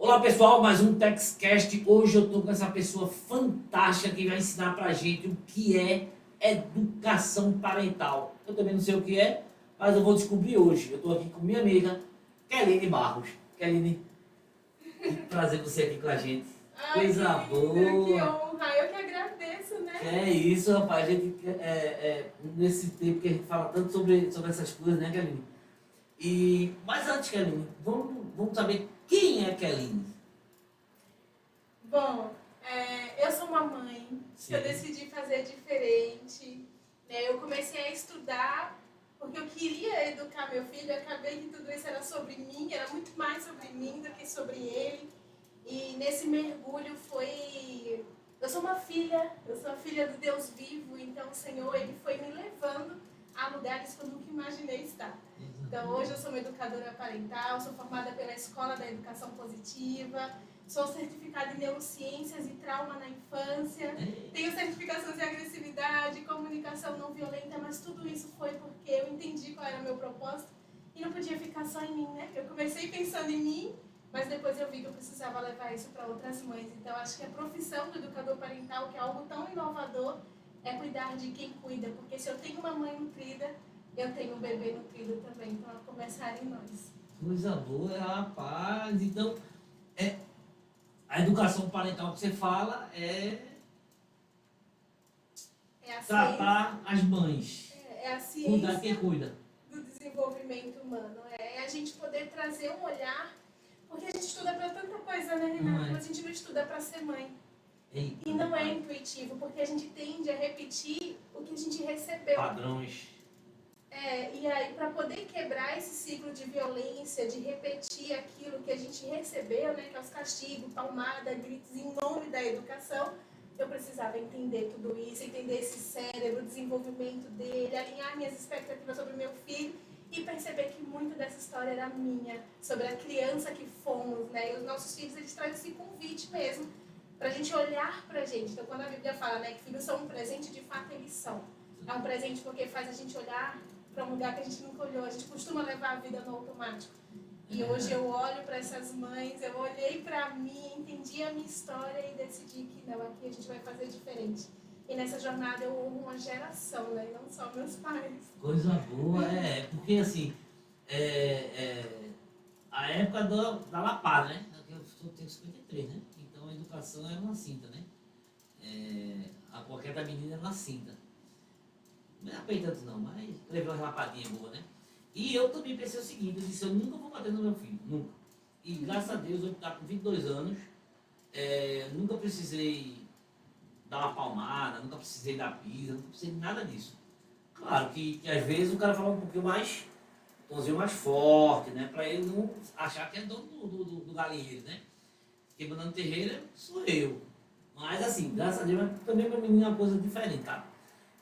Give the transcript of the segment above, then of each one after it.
Olá pessoal, mais um TechCast. Hoje eu estou com essa pessoa fantástica que vai ensinar pra gente o que é educação parental. Eu também não sei o que é, mas eu vou descobrir hoje. Eu estou aqui com minha amiga, Keline Barros. Keline, que prazer você aqui com a gente. Ai, Coisa que boa. que honra, eu que agradeço, né? É isso, rapaz. A gente, nesse tempo que a gente fala tanto sobre essas coisas, né, Keline? Mas antes, Keline, vamos saber quem é Keline. Bom, eu sou uma mãe, Sim. eu decidi fazer diferente, né? Eu comecei a estudar porque eu queria educar meu filho, eu acabei que tudo isso era sobre mim, era muito mais sobre mim do que sobre ele. E nesse mergulho foi... eu sou uma filha do Deus vivo, então o Senhor, Ele foi me levando a lugares que eu nunca imaginei estar. Então hoje eu sou uma educadora parental, sou formada pela Escola da Educação Positiva, sou certificada em neurociências e trauma na infância, tenho certificações em agressividade, comunicação não violenta, mas tudo isso foi porque eu entendi qual era o meu propósito e não podia ficar só em mim, né? Eu comecei pensando em mim, mas depois eu vi que eu precisava levar isso para outras mães. Então acho que a profissão do educador parental, que é algo tão inovador, é cuidar de quem cuida, porque se eu tenho uma mãe nutrida, eu tenho um bebê nutrido também, então a começar em nós. Coisa boa, rapaz. Então, a educação parental que você fala é É a ciência, tratar as mães, é a cuidar de quem ciência cuida. do desenvolvimento humano, é a gente poder trazer um olhar, porque a gente estuda para tanta coisa, né, Renato? Não é. Mas a gente não estuda para ser mãe. Eita, E não é intuitivo, porque a gente tende a repetir o que a gente recebeu. padrões. E aí, para poder quebrar esse ciclo de violência, de repetir aquilo que a gente recebeu, né, que é os castigos, palmada, gritos em nome da educação, eu precisava entender tudo isso, entender esse cérebro, o desenvolvimento dele, alinhar minhas expectativas sobre o meu filho e perceber que muito dessa história era minha, sobre a criança que fomos, né? E os nossos filhos, eles trazem esse convite mesmo, para a gente olhar para a gente. Então, quando a Bíblia fala, né, que filhos são um presente, de fato eles são. É um presente porque faz a gente olhar para um lugar que a gente nunca olhou. A gente costuma levar a vida no automático. E hoje eu olho para essas mães, eu olhei para mim, entendi a minha história e decidi que não, aqui a gente vai fazer diferente. E nessa jornada eu honro uma geração, né? E não só meus pais. Coisa boa, porque assim, a época da lapada, né? Eu tenho 53, né? Então a educação era uma cinta, né? A qualquer da menina era uma cinta. Não é apanhei tanto não, mas levei uma lapadinha boa, né? E eu também pensei o seguinte, eu disse, eu nunca vou bater no meu filho, nunca. E graças a Deus, eu estou com 22 anos, nunca precisei dar uma palmada, nunca precisei dar pisa, nunca precisei de nada disso. Claro que às vezes o cara fala um pouquinho mais, um tonzinho mais forte, né? Pra ele não achar que é dono do galinheiro, né? Quem manda no terreiro sou eu. Mas assim, graças a Deus, mas também pra menina é uma coisa diferente, tá?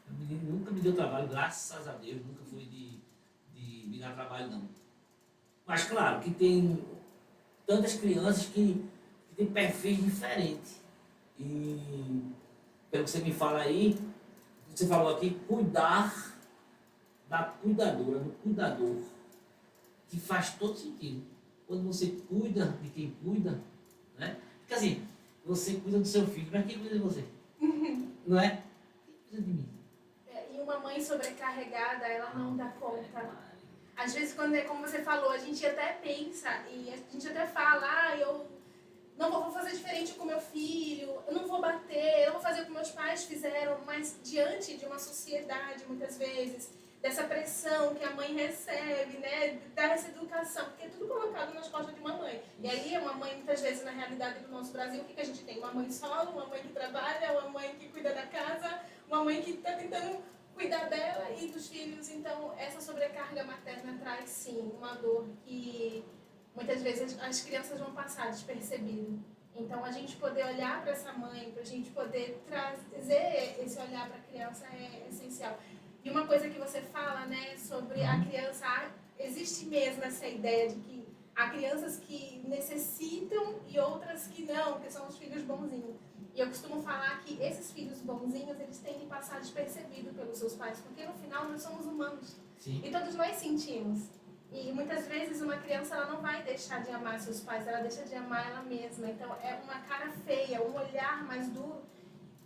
O menino nunca me deu trabalho, graças a Deus, nunca foi de me dar trabalho, não. Mas claro que tem tantas crianças que têm perfis diferentes. E pelo que você me fala aí, você falou aqui, cuidar da cuidadora, do cuidador, que faz todo sentido. Quando você cuida de quem cuida, né? Porque assim, você cuida do seu filho, mas quem cuida de você? Não é? Quem cuida de mim? E uma mãe sobrecarregada, ela não dá conta. Às vezes, quando como você falou, a gente até pensa e a gente até fala, eu não vou fazer diferente com meu filho, eu não vou bater, eu não vou fazer o que meus pais fizeram, mas diante de uma sociedade, muitas vezes, dessa pressão que a mãe recebe, né, dessa educação, porque é tudo colocado nas costas de uma mãe. E aí, uma mãe, muitas vezes, na realidade do nosso Brasil, o que a gente tem? Uma mãe solo, uma mãe que trabalha, uma mãe que cuida da casa, uma mãe que está tentando cuidar dela e dos filhos. Então, essa sobrecarga materna traz, sim, uma dor que muitas vezes as crianças vão passar despercebido. Então, a gente poder olhar para essa mãe, para a gente poder trazer esse olhar para a criança é essencial. E uma coisa que você fala, né, sobre a criança, existe mesmo essa ideia de que há crianças que necessitam e outras que não, que são os filhos bonzinhos. E eu costumo falar que esses filhos bonzinhos, eles têm que passar despercebido pelos seus pais, porque no final nós somos humanos. Sim. E todos nós sentimos. E muitas vezes uma criança ela não vai deixar de amar seus pais, ela deixa de amar ela mesma. Então é uma cara feia, um olhar mais duro.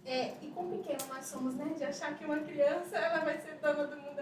E quão pequeno nós somos, né? De achar que uma criança ela vai ser dona do mundo.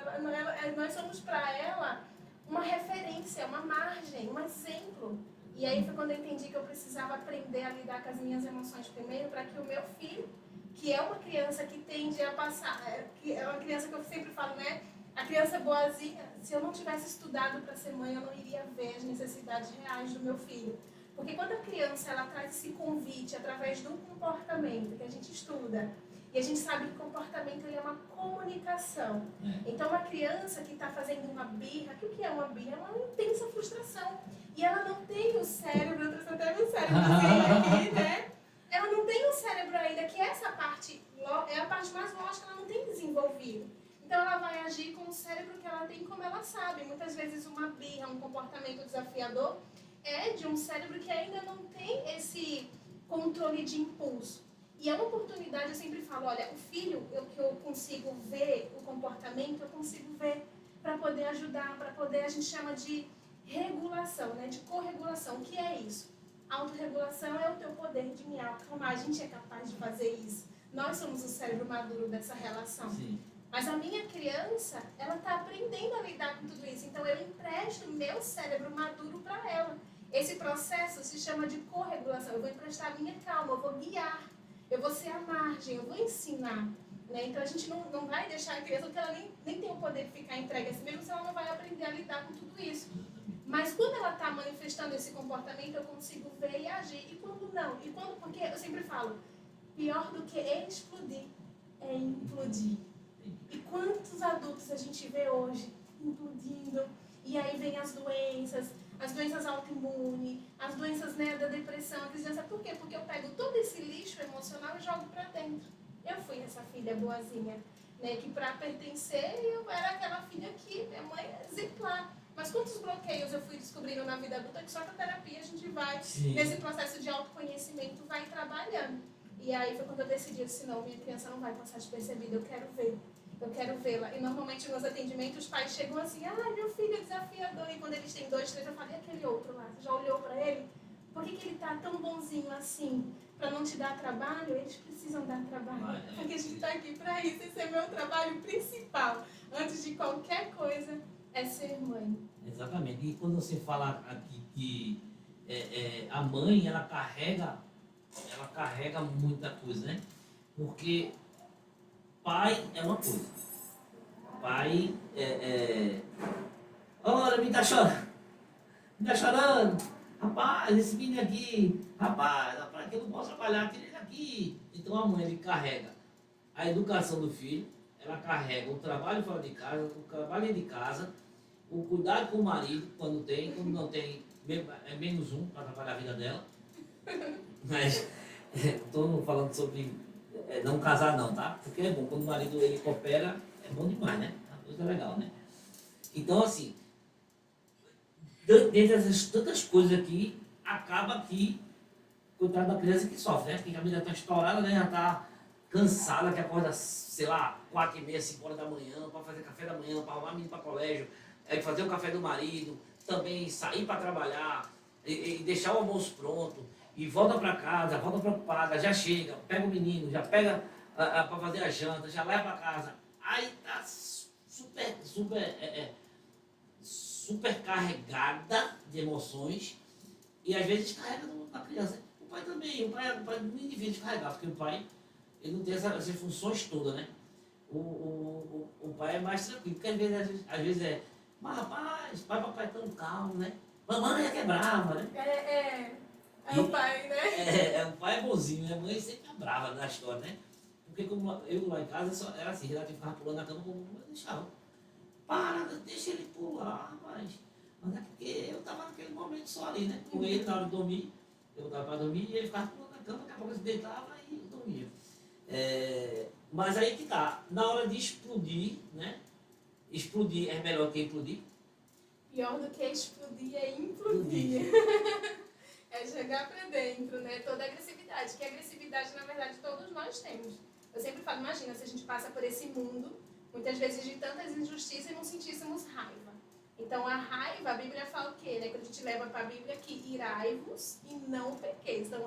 Nós somos para ela uma referência, uma margem, um exemplo. E aí foi quando eu entendi que eu precisava aprender a lidar com as minhas emoções primeiro, para que o meu filho, que é uma criança que tende a passar, que é uma criança que eu sempre falo, né? A criança boazinha, se eu não tivesse estudado para ser mãe, eu não iria ver as necessidades reais do meu filho. Porque quando a criança ela traz esse convite através do comportamento que a gente estuda, e a gente sabe que comportamento ele é uma comunicação. Então, uma criança que está fazendo uma birra, que o que é uma birra? É uma intensa frustração. E ela não tem o cérebro, eu trouxe até meu cérebro aqui, né? Ela não tem o cérebro ainda, que essa parte é a parte mais lógica, ela não tem desenvolvido. Então, ela vai agir com o cérebro que ela tem, como ela sabe. Muitas vezes, uma birra, um comportamento desafiador, é de um cérebro que ainda não tem esse controle de impulso. E é uma oportunidade, eu sempre falo, olha, o filho, que eu consigo ver o comportamento, eu consigo ver para poder ajudar, para poder, a gente chama de regulação, né? De corregulação. O que é isso? Autorregulação é o teu poder de me acalmar. A gente é capaz de fazer isso. Nós somos o cérebro maduro dessa relação. Sim. Mas a minha criança, ela está aprendendo a lidar com tudo isso. Então, eu empresto meu cérebro maduro para ela. Esse processo se chama de corregulação. Eu vou emprestar a minha calma, eu vou guiar, eu vou ser a margem, eu vou ensinar. Né? Então, a gente não vai deixar a criança, porque ela nem tem o poder de ficar entregue a si mesma, se ela não vai aprender a lidar com tudo isso. Mas quando ela está manifestando esse comportamento, eu consigo ver e agir. E quando não? E quando, porque eu sempre falo, pior do que explodir é implodir. E quantos adultos a gente vê hoje implodindo, e aí vem as doenças autoimunes, as doenças, né, da depressão, a crise de ansiedade. Por quê? Porque eu pego todo esse lixo emocional e jogo pra dentro. Eu fui essa filha boazinha, né, que pra pertencer eu era aquela filha que minha mãe é exemplar. Mas quantos bloqueios eu fui descobrindo na vida adulta que só com a terapia a gente vai, Sim. nesse processo de autoconhecimento, vai trabalhando. E aí foi quando eu decidi, senão minha criança não vai passar despercebida, eu quero vê-la. E normalmente nos atendimentos os pais chegam assim, meu filho é desafiador. E quando eles têm 2, 3, eu falo, e aquele outro lá? Você já olhou para ele? Por que ele tá tão bonzinho assim? Para não te dar trabalho? Eles precisam dar trabalho. Porque a gente está aqui para isso. Esse é meu trabalho principal. Antes de qualquer coisa, é ser mãe. Exatamente. E quando você fala aqui que a mãe, ela carrega muita coisa, né? Porque pai é uma coisa. Pai olha, me tá chorando. Me tá chorando. Rapaz, esse menino aqui. Rapaz, que eu não posso trabalhar, tira ele aqui. Então a mãe, ele carrega a educação do filho, ela carrega o trabalho fora de casa, o trabalho dentro de casa, o cuidado com o marido, quando não tem, é menos um para trabalhar a vida dela. Mas estou falando sobre não casar não, tá? Porque é bom, quando o marido ele coopera, é bom demais, né? É uma coisa legal, né? Então, assim, dentre essas tantas coisas aqui, acaba que, coitado da criança que sofre, né? Porque a vida está estourada, né? Já está cansada, que acorda, sei lá, 4h30, 5h da manhã, para fazer café da manhã, para arrumar menino para colégio, fazer o café do marido, também sair para trabalhar, e deixar o almoço pronto, e volta para casa, volta preocupada, já chega, pega o menino, já pega para fazer a janta, já leva para casa. Aí tá super carregada de emoções, e às vezes carrega na criança. O pai também, o pai nem devia descarregar, porque o pai ele não tem essas funções todas, né? O pai é mais tranquilo, porque às vezes mas rapaz, papai é tão calmo, né? Mamãe é que é brava, né? O pai, né? O pai é bonzinho, né? A mãe sempre é brava na história, né? Porque como eu lá em casa só era assim, Renato ficava pulando na cama, como eu deixava. Para, deixa ele pular, rapaz. Mas é porque eu estava naquele momento só ali, né? Com ele na hora de dormir, eu estava para dormir e ele ficava pulando na cama, daqui a pouco ele se deitava e dormia. Mas aí que tá, na hora de explodir, né? Explodir é melhor que implodir. Pior do que explodir é implodir. É jogar pra dentro, né? Toda a agressividade. Que a agressividade, na verdade, todos nós temos. Eu sempre falo, imagina se a gente passa por esse mundo, muitas vezes de tantas injustiças e não sentíssemos raiva. Então, a raiva, a Bíblia fala o quê? Né? Quando a gente leva para a Bíblia que irai-vos e não pequeis. Então,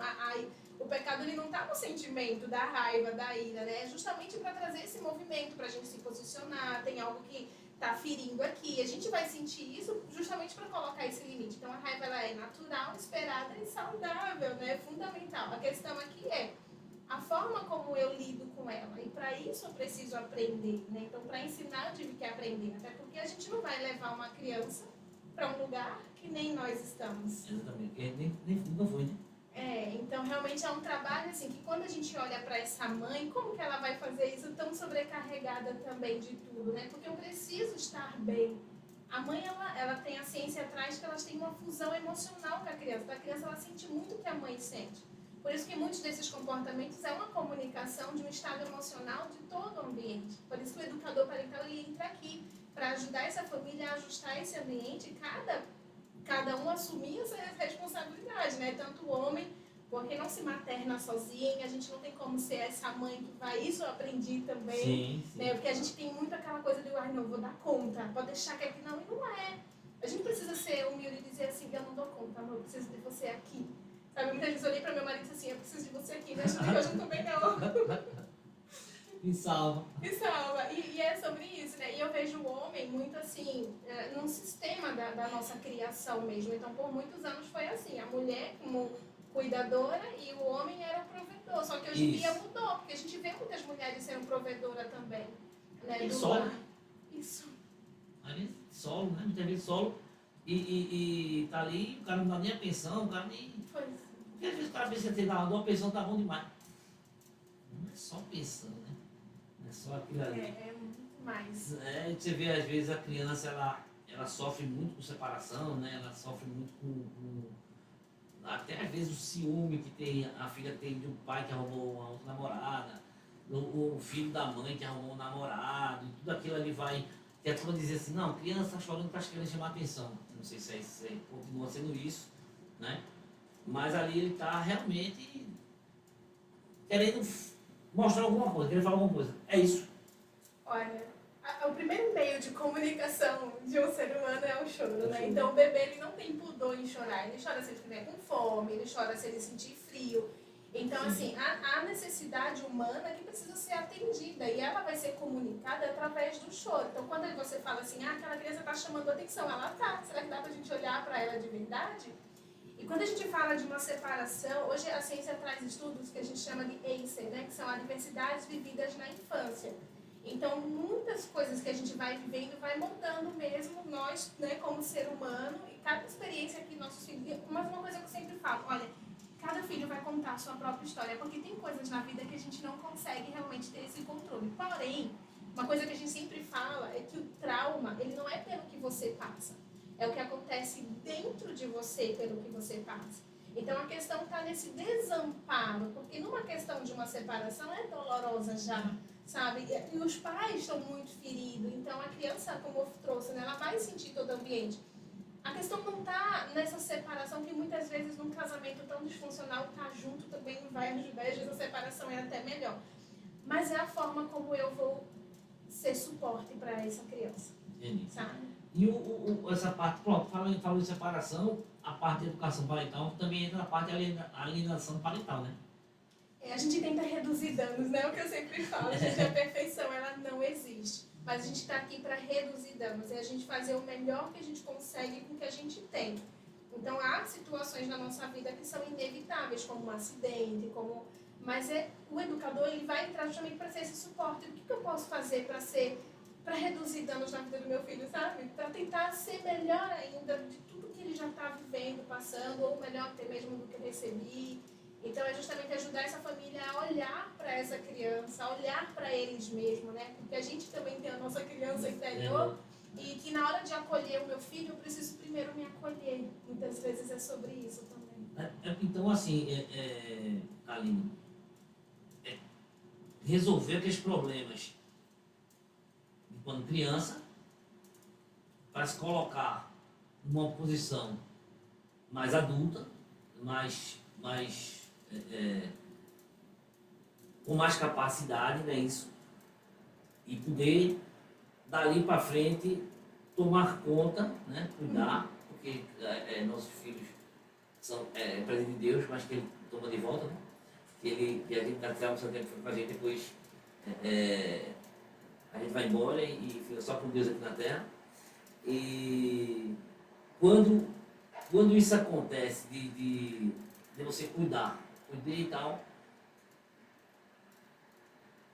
o pecado ele não está no sentimento da raiva, da ira, né? É justamente para trazer esse movimento, para a gente se posicionar. Tem algo que está ferindo aqui. A gente vai sentir isso justamente para colocar esse limite. Então, a raiva ela é natural, esperada e saudável, né? É fundamental. A questão aqui é a forma como eu lido com ela. E para isso eu preciso aprender, né? Então, para ensinar, eu tive que aprender. Até porque a gente não vai levar uma criança para um lugar que nem nós estamos. Exatamente, porque nem nunca foi, né? Então realmente é um trabalho assim, que quando a gente olha para essa mãe, como que ela vai fazer isso tão sobrecarregada também de tudo, né? Porque eu preciso estar bem. A mãe, ela tem a ciência atrás que elas têm uma fusão emocional com a criança. A criança, ela sente muito o que a mãe sente. Por isso que muitos desses comportamentos é uma comunicação de um estado emocional de todo o ambiente. Por isso que o educador parental ele entra aqui para ajudar essa família a ajustar esse ambiente e cada um assumir essa responsabilidade, né? Tanto o homem, porque não se materna sozinha, a gente não tem como ser essa mãe que vai, isso eu aprendi também, Sim. né? Porque a gente tem muito aquela coisa de, não, vou dar conta, pode deixar que aqui não, e não é. A gente precisa ser humilde e dizer assim, eu não dou conta, amor, eu preciso de você aqui. Sabe, muitas vezes eu olhei para meu marido e disse assim, eu preciso de você aqui, né? Eu não tô bem não. Me salva. Me salva. E é sobre isso, né? E eu vejo o homem muito assim, num sistema da nossa criação mesmo. Então, por muitos anos foi assim. A mulher como cuidadora e o homem era o provedor. Só que hoje em dia mudou, porque a gente vê muitas mulheres sendo provedora também. Né? Solo. Isso. Ali, solo, né? Muitas vezes solo. E tá ali, o cara não dá nem a pensão, o cara nem... Pois. Porque às vezes o cara pensa que dá uma pensão, tá bom demais. Não é só pensão, né? Não é só aquilo ali. É muito mais. Você vê, às vezes, a criança, ela sofre muito com separação, né? Ela sofre muito até às vezes o ciúme que a filha tem de um pai que arrumou uma outra namorada, o filho da mãe que arrumou um namorado, e tudo aquilo ali vai... Que a turma dizer assim, não, criança está chorando para querendo chamar atenção. Não sei se continua sendo isso, né? Mas ali ele está realmente querendo mostrar alguma coisa, querendo falar alguma coisa. É isso. Olha, o primeiro meio de comunicação de um ser humano é o choro, né? Então o bebê ele não tem pudor em chorar. Ele chora se ele estiver com fome, ele chora se ele sentir frio. Então, assim, a necessidade humana que precisa ser atendida e ela vai ser comunicada através do choro. Então, quando você fala assim, aquela criança está chamando atenção, ela tá. Será que dá pra gente olhar para ela de verdade? E quando a gente fala de uma separação, hoje a ciência traz estudos que a gente chama de ACER, né? Que são adversidades vividas na infância. Então, muitas coisas que a gente vai vivendo vai moldando mesmo nós, né, como ser humano. E cada experiência que nossos filhos... Mas uma coisa que eu sempre falo, olha, cada filho vai contar a sua própria história, porque tem coisas na vida que a gente não consegue realmente ter esse controle. Porém, uma coisa que a gente sempre fala é que o trauma, ele não é pelo que você passa. É o que acontece dentro de você pelo que você passa. Então, a questão está nesse desamparo, porque numa questão de uma separação é dolorosa já, sabe? E os pais estão muito feridos, então a criança, como eu trouxe, né, ela vai sentir todo o ambiente. A questão não está nessa separação, que muitas vezes num casamento tão disfuncional, estar junto também não vai ajudar, às vezes a separação é até melhor. Mas é a forma como eu vou ser suporte para essa criança, sabe? E essa parte, pronto, falando em separação, a parte de educação parental também entra na parte de alienação parental, né? A gente tenta reduzir danos, né? O que eu sempre falo, gente, a perfeição, ela não existe. Mas a gente está aqui para reduzir danos, é a gente fazer o melhor que a gente consegue com o que a gente tem. Então, há situações na nossa vida que são inevitáveis, como um acidente, mas o educador ele vai entrar justamente para ser esse suporte. O que eu posso fazer para reduzir danos na vida do meu filho, sabe? Para tentar ser melhor ainda de tudo que ele já está vivendo, passando, ou melhor até mesmo do que eu recebi. Então, é justamente ajudar essa família a olhar para essa criança, a olhar para eles mesmos, né? Porque a gente também tem a nossa criança interior e que na hora de acolher o meu filho, eu preciso primeiro me acolher. Muitas vezes é sobre isso também. Então, assim, Aline, resolver aqueles problemas de quando criança para se colocar numa posição mais adulta, com mais capacidade, né, isso, e poder dali para frente tomar conta, né? Cuidar, porque nossos filhos são presente de Deus, mas que Ele toma de volta, né? Que a gente dá o seu tempo com a gente, depois a gente vai embora e fica só com Deus aqui na Terra. E quando isso acontece, de você cuidar e tal,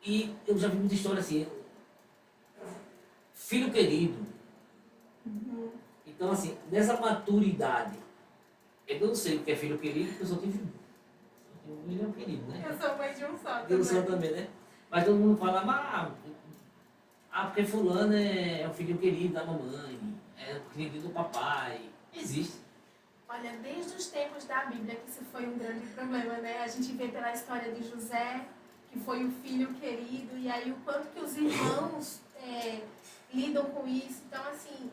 e eu já vi muita história assim, filho querido. Então, assim, nessa maturidade, eu não sei o que é filho querido, porque eu só tive um filho querido, né? Eu sou mãe de um só Eu sou também, né? Mas todo mundo fala, porque fulano é o filho querido da mamãe, é o querido do papai. Existe. Olha, desde os tempos da Bíblia que isso foi um grande problema, né? A gente vê pela história de José, que foi o filho querido, e aí o quanto que os irmãos lidam com isso. Então, assim,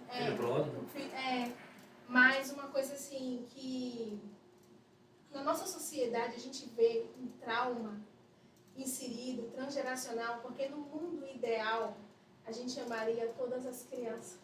mais uma coisa assim que na nossa sociedade a gente vê um trauma inserido, transgeracional, porque no mundo ideal a gente amaria todas as crianças.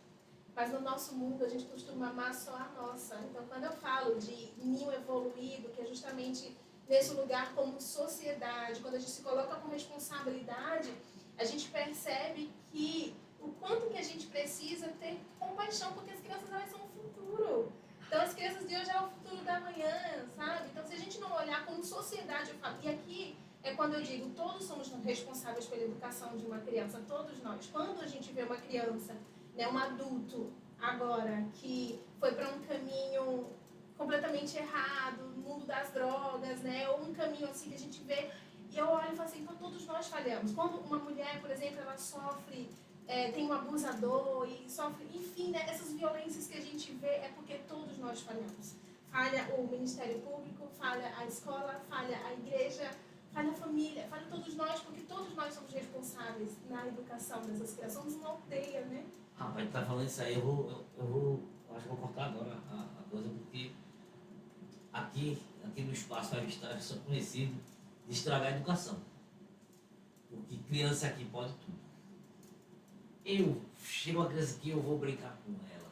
Mas no nosso mundo a gente costuma amar só a nossa. Então, quando eu falo de ninho evoluído, que é justamente nesse lugar como sociedade, quando a gente se coloca com responsabilidade, a gente percebe que o quanto que a gente precisa ter compaixão, porque as crianças, elas são o futuro. Então, as crianças de hoje é o futuro da manhã, sabe? Então, se a gente não olhar como sociedade, eu falo, e aqui é quando eu digo, todos somos responsáveis pela educação de uma criança, todos nós. Quando a gente vê uma criança, né, um adulto agora que foi para um caminho completamente errado, no mundo das drogas, né, ou um caminho assim que a gente vê, e eu olho e falo assim, então todos nós falhamos. Quando uma mulher, por exemplo, ela sofre, tem um abusador e sofre, enfim, né, essas violências que a gente vê é porque todos nós falhamos. Falha o Ministério Público, falha a escola, falha a igreja, falha a família, falha todos nós, porque todos nós somos responsáveis na educação dessas crianças. Somos uma aldeia, né? Rapaz, tá falando isso aí, acho que vou cortar agora a coisa, porque aqui no espaço vai estar, eu sou conhecido de estragar a educação. Porque criança aqui pode tudo. Eu chego uma criança aqui, eu vou brincar com ela,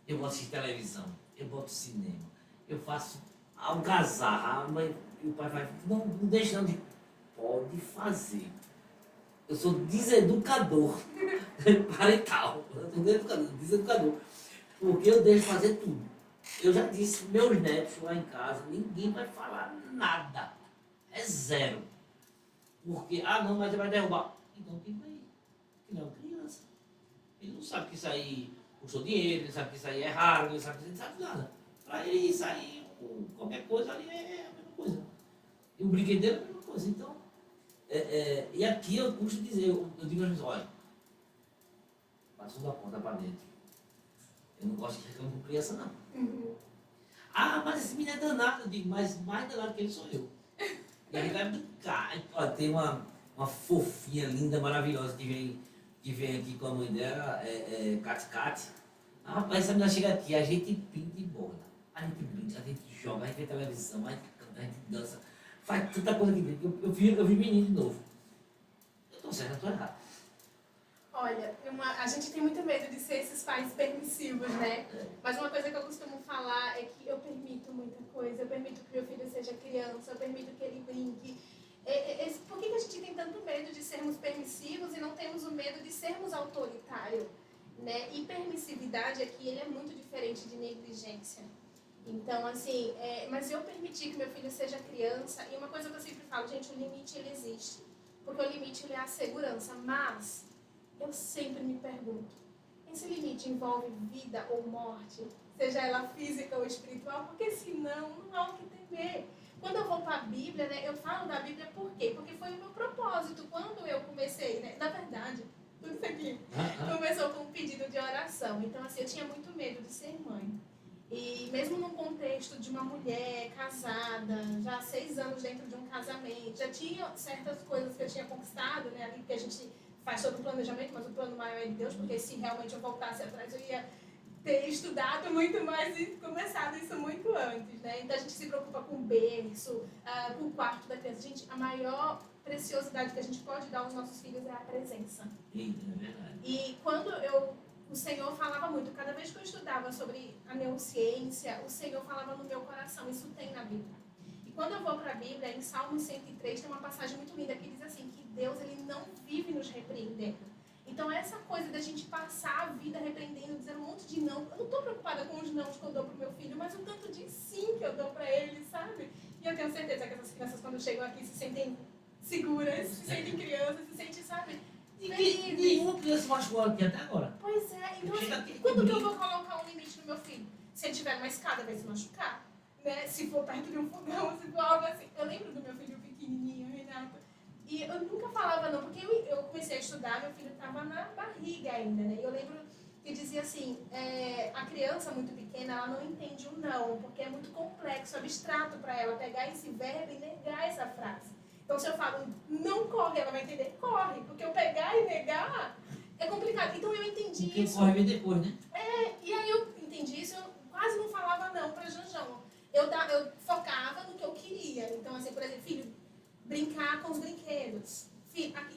eu vou assistir televisão, eu boto cinema, eu faço algazarra, a mãe e o pai vai, não deixa não, pode fazer. Eu sou deseducador parental, eu sou deseducador, porque eu deixo fazer tudo. Eu já disse, meus netos lá em casa, ninguém vai falar nada, é zero. Porque, não, mas ele vai derrubar. Então quem vai? Que não é criança. Ele não sabe que isso aí custou dinheiro, ele sabe que isso aí é raro, ele sabe que isso aí não sabe nada. Para ele isso aí, qualquer coisa ali é a mesma coisa. E o brinquedo é a mesma coisa. Então, e aqui eu costumo dizer, eu digo às vezes, olha, passou da porta para dentro. Eu não gosto de reclamar com criança, não. Uhum. Mas esse menino é danado. Eu digo, mas mais danado que ele sou eu. E aí vai brincar. Olha, tem uma fofinha linda, maravilhosa, que vem aqui com a mãe dela, Cati. Rapaz, essa menina chega aqui, a gente pinta e borda. A gente brinca, a gente joga, a gente vê televisão, a gente canta, a gente dança. Faz tanta coisa aqui dentro. Eu vi menino de novo. Eu tô certo, eu tô errado. Olha, a gente tem muito medo de ser esses pais permissivos, né? Mas uma coisa que eu costumo falar é que eu permito muita coisa. Eu permito que meu filho seja criança, eu permito que ele brinque. Por que a gente tem tanto medo de sermos permissivos e não temos o medo de sermos autoritários? Né? E permissividade aqui, ele é muito diferente de negligência. Então, assim, mas eu permitir que meu filho seja criança, e uma coisa que eu sempre falo, gente, o limite ele existe. Porque o limite ele é a segurança, mas eu sempre me pergunto, esse limite envolve vida ou morte? Seja ela física ou espiritual? Porque senão, não há o que temer. Quando eu vou para a Bíblia, né, eu falo da Bíblia por quê? Porque foi o meu propósito. Quando eu comecei, né, na verdade, tudo isso aqui começou com um pedido de oração. Então, assim, eu tinha muito medo de ser mãe. E mesmo num contexto de uma mulher casada, já há 6 anos dentro de um casamento, já tinha certas coisas que eu tinha conquistado, né, ali que a gente faz todo o planejamento, mas o plano maior é de Deus, porque se realmente eu voltasse atrás, eu ia ter estudado muito mais e começado isso muito antes, né? Então a gente se preocupa com o berço, com o quarto da criança. Gente, a maior preciosidade que a gente pode dar aos nossos filhos é a presença. É verdade. E quando eu o Senhor falava muito. Cada vez que eu estudava sobre a neurociência, o Senhor falava no meu coração. Isso tem na Bíblia. E quando eu vou para a Bíblia, em Salmo 103, tem uma passagem muito linda que diz assim, que Deus ele não vive nos repreendendo. Então, essa coisa da gente passar a vida repreendendo, dizendo um monte de não. Eu não estou preocupada com os não que eu dou pro meu filho, mas o tanto de sim que eu dou para ele, sabe? E eu tenho certeza que essas crianças, quando chegam aqui, se sentem seguras, se sentem crianças, se sentem, sabe? Felizes. Nenhuma criança machucou aqui até agora. Pois é. Então, Chega assim, aqui, quando que eu vou colocar um limite no meu filho? Se ele tiver uma escada, vai se machucar? Né? Se for perto de um fogão, se for algo assim. Eu lembro do meu filho pequenininho, Renato. E eu nunca falava não, porque eu comecei a estudar, meu filho estava na barriga ainda, né? E eu lembro que dizia assim, a criança muito pequena, ela não entende o não, porque é muito complexo, abstrato para ela pegar esse verbo e negar essa frase. Então, se eu falo, não corre, ela vai entender, corre, porque eu pegar e negar é complicado. Então, eu entendi porque isso. corre vem depois, né? E aí eu entendi isso, eu quase não falava não para Janjão. Eu focava no que eu queria. Então, assim, por exemplo, filho, brincar com os brinquedos.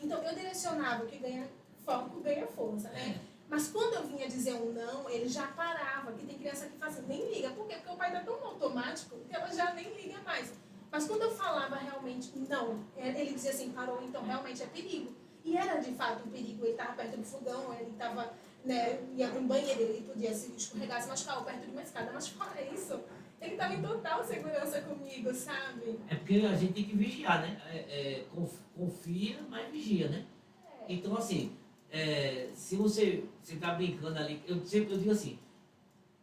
Então, eu direcionava o que ganha foco, ganha força, né? Mas quando eu vinha dizer um não, ele já parava. Porque tem criança que fala assim, nem liga. Por quê? Porque o pai tá tão automático que ela já nem liga mais. Mas quando eu falava realmente não, ele dizia assim, parou, então realmente é perigo. E era de fato um perigo. Ele estava perto do fogão, ele estava, né, ia para um banheiro, ele podia se escorregar, se machucar, ou perto de uma escada. Mas fora isso, ele estava em total segurança comigo, sabe? É porque a gente tem que vigiar, né? Confia, mas vigia, né? Então, assim, se você está brincando ali, eu digo assim,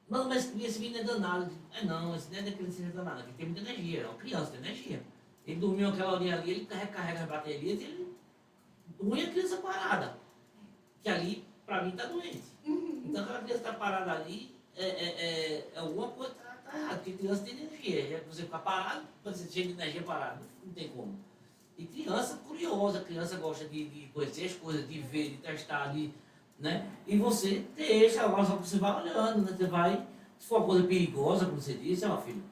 não, mas esse menino é danado. Não, esse não é daquele que seja danado, aqui tem muita energia, é uma criança, tem energia. Ele dormiu aquela horinha ali, ele recarrega as baterias, ele ruim a criança parada. Que ali, pra mim, tá doente. Então, aquela criança tá parada ali, alguma coisa tá errada, porque criança tem energia. Você ficar parado, você cheio de energia parado, não tem como. E criança curiosa, criança gosta de conhecer as coisas, de ver, de testar, né? E você deixa, agora só que você vai olhando, né? Você vai, se for uma coisa perigosa, como você disse, ó filho,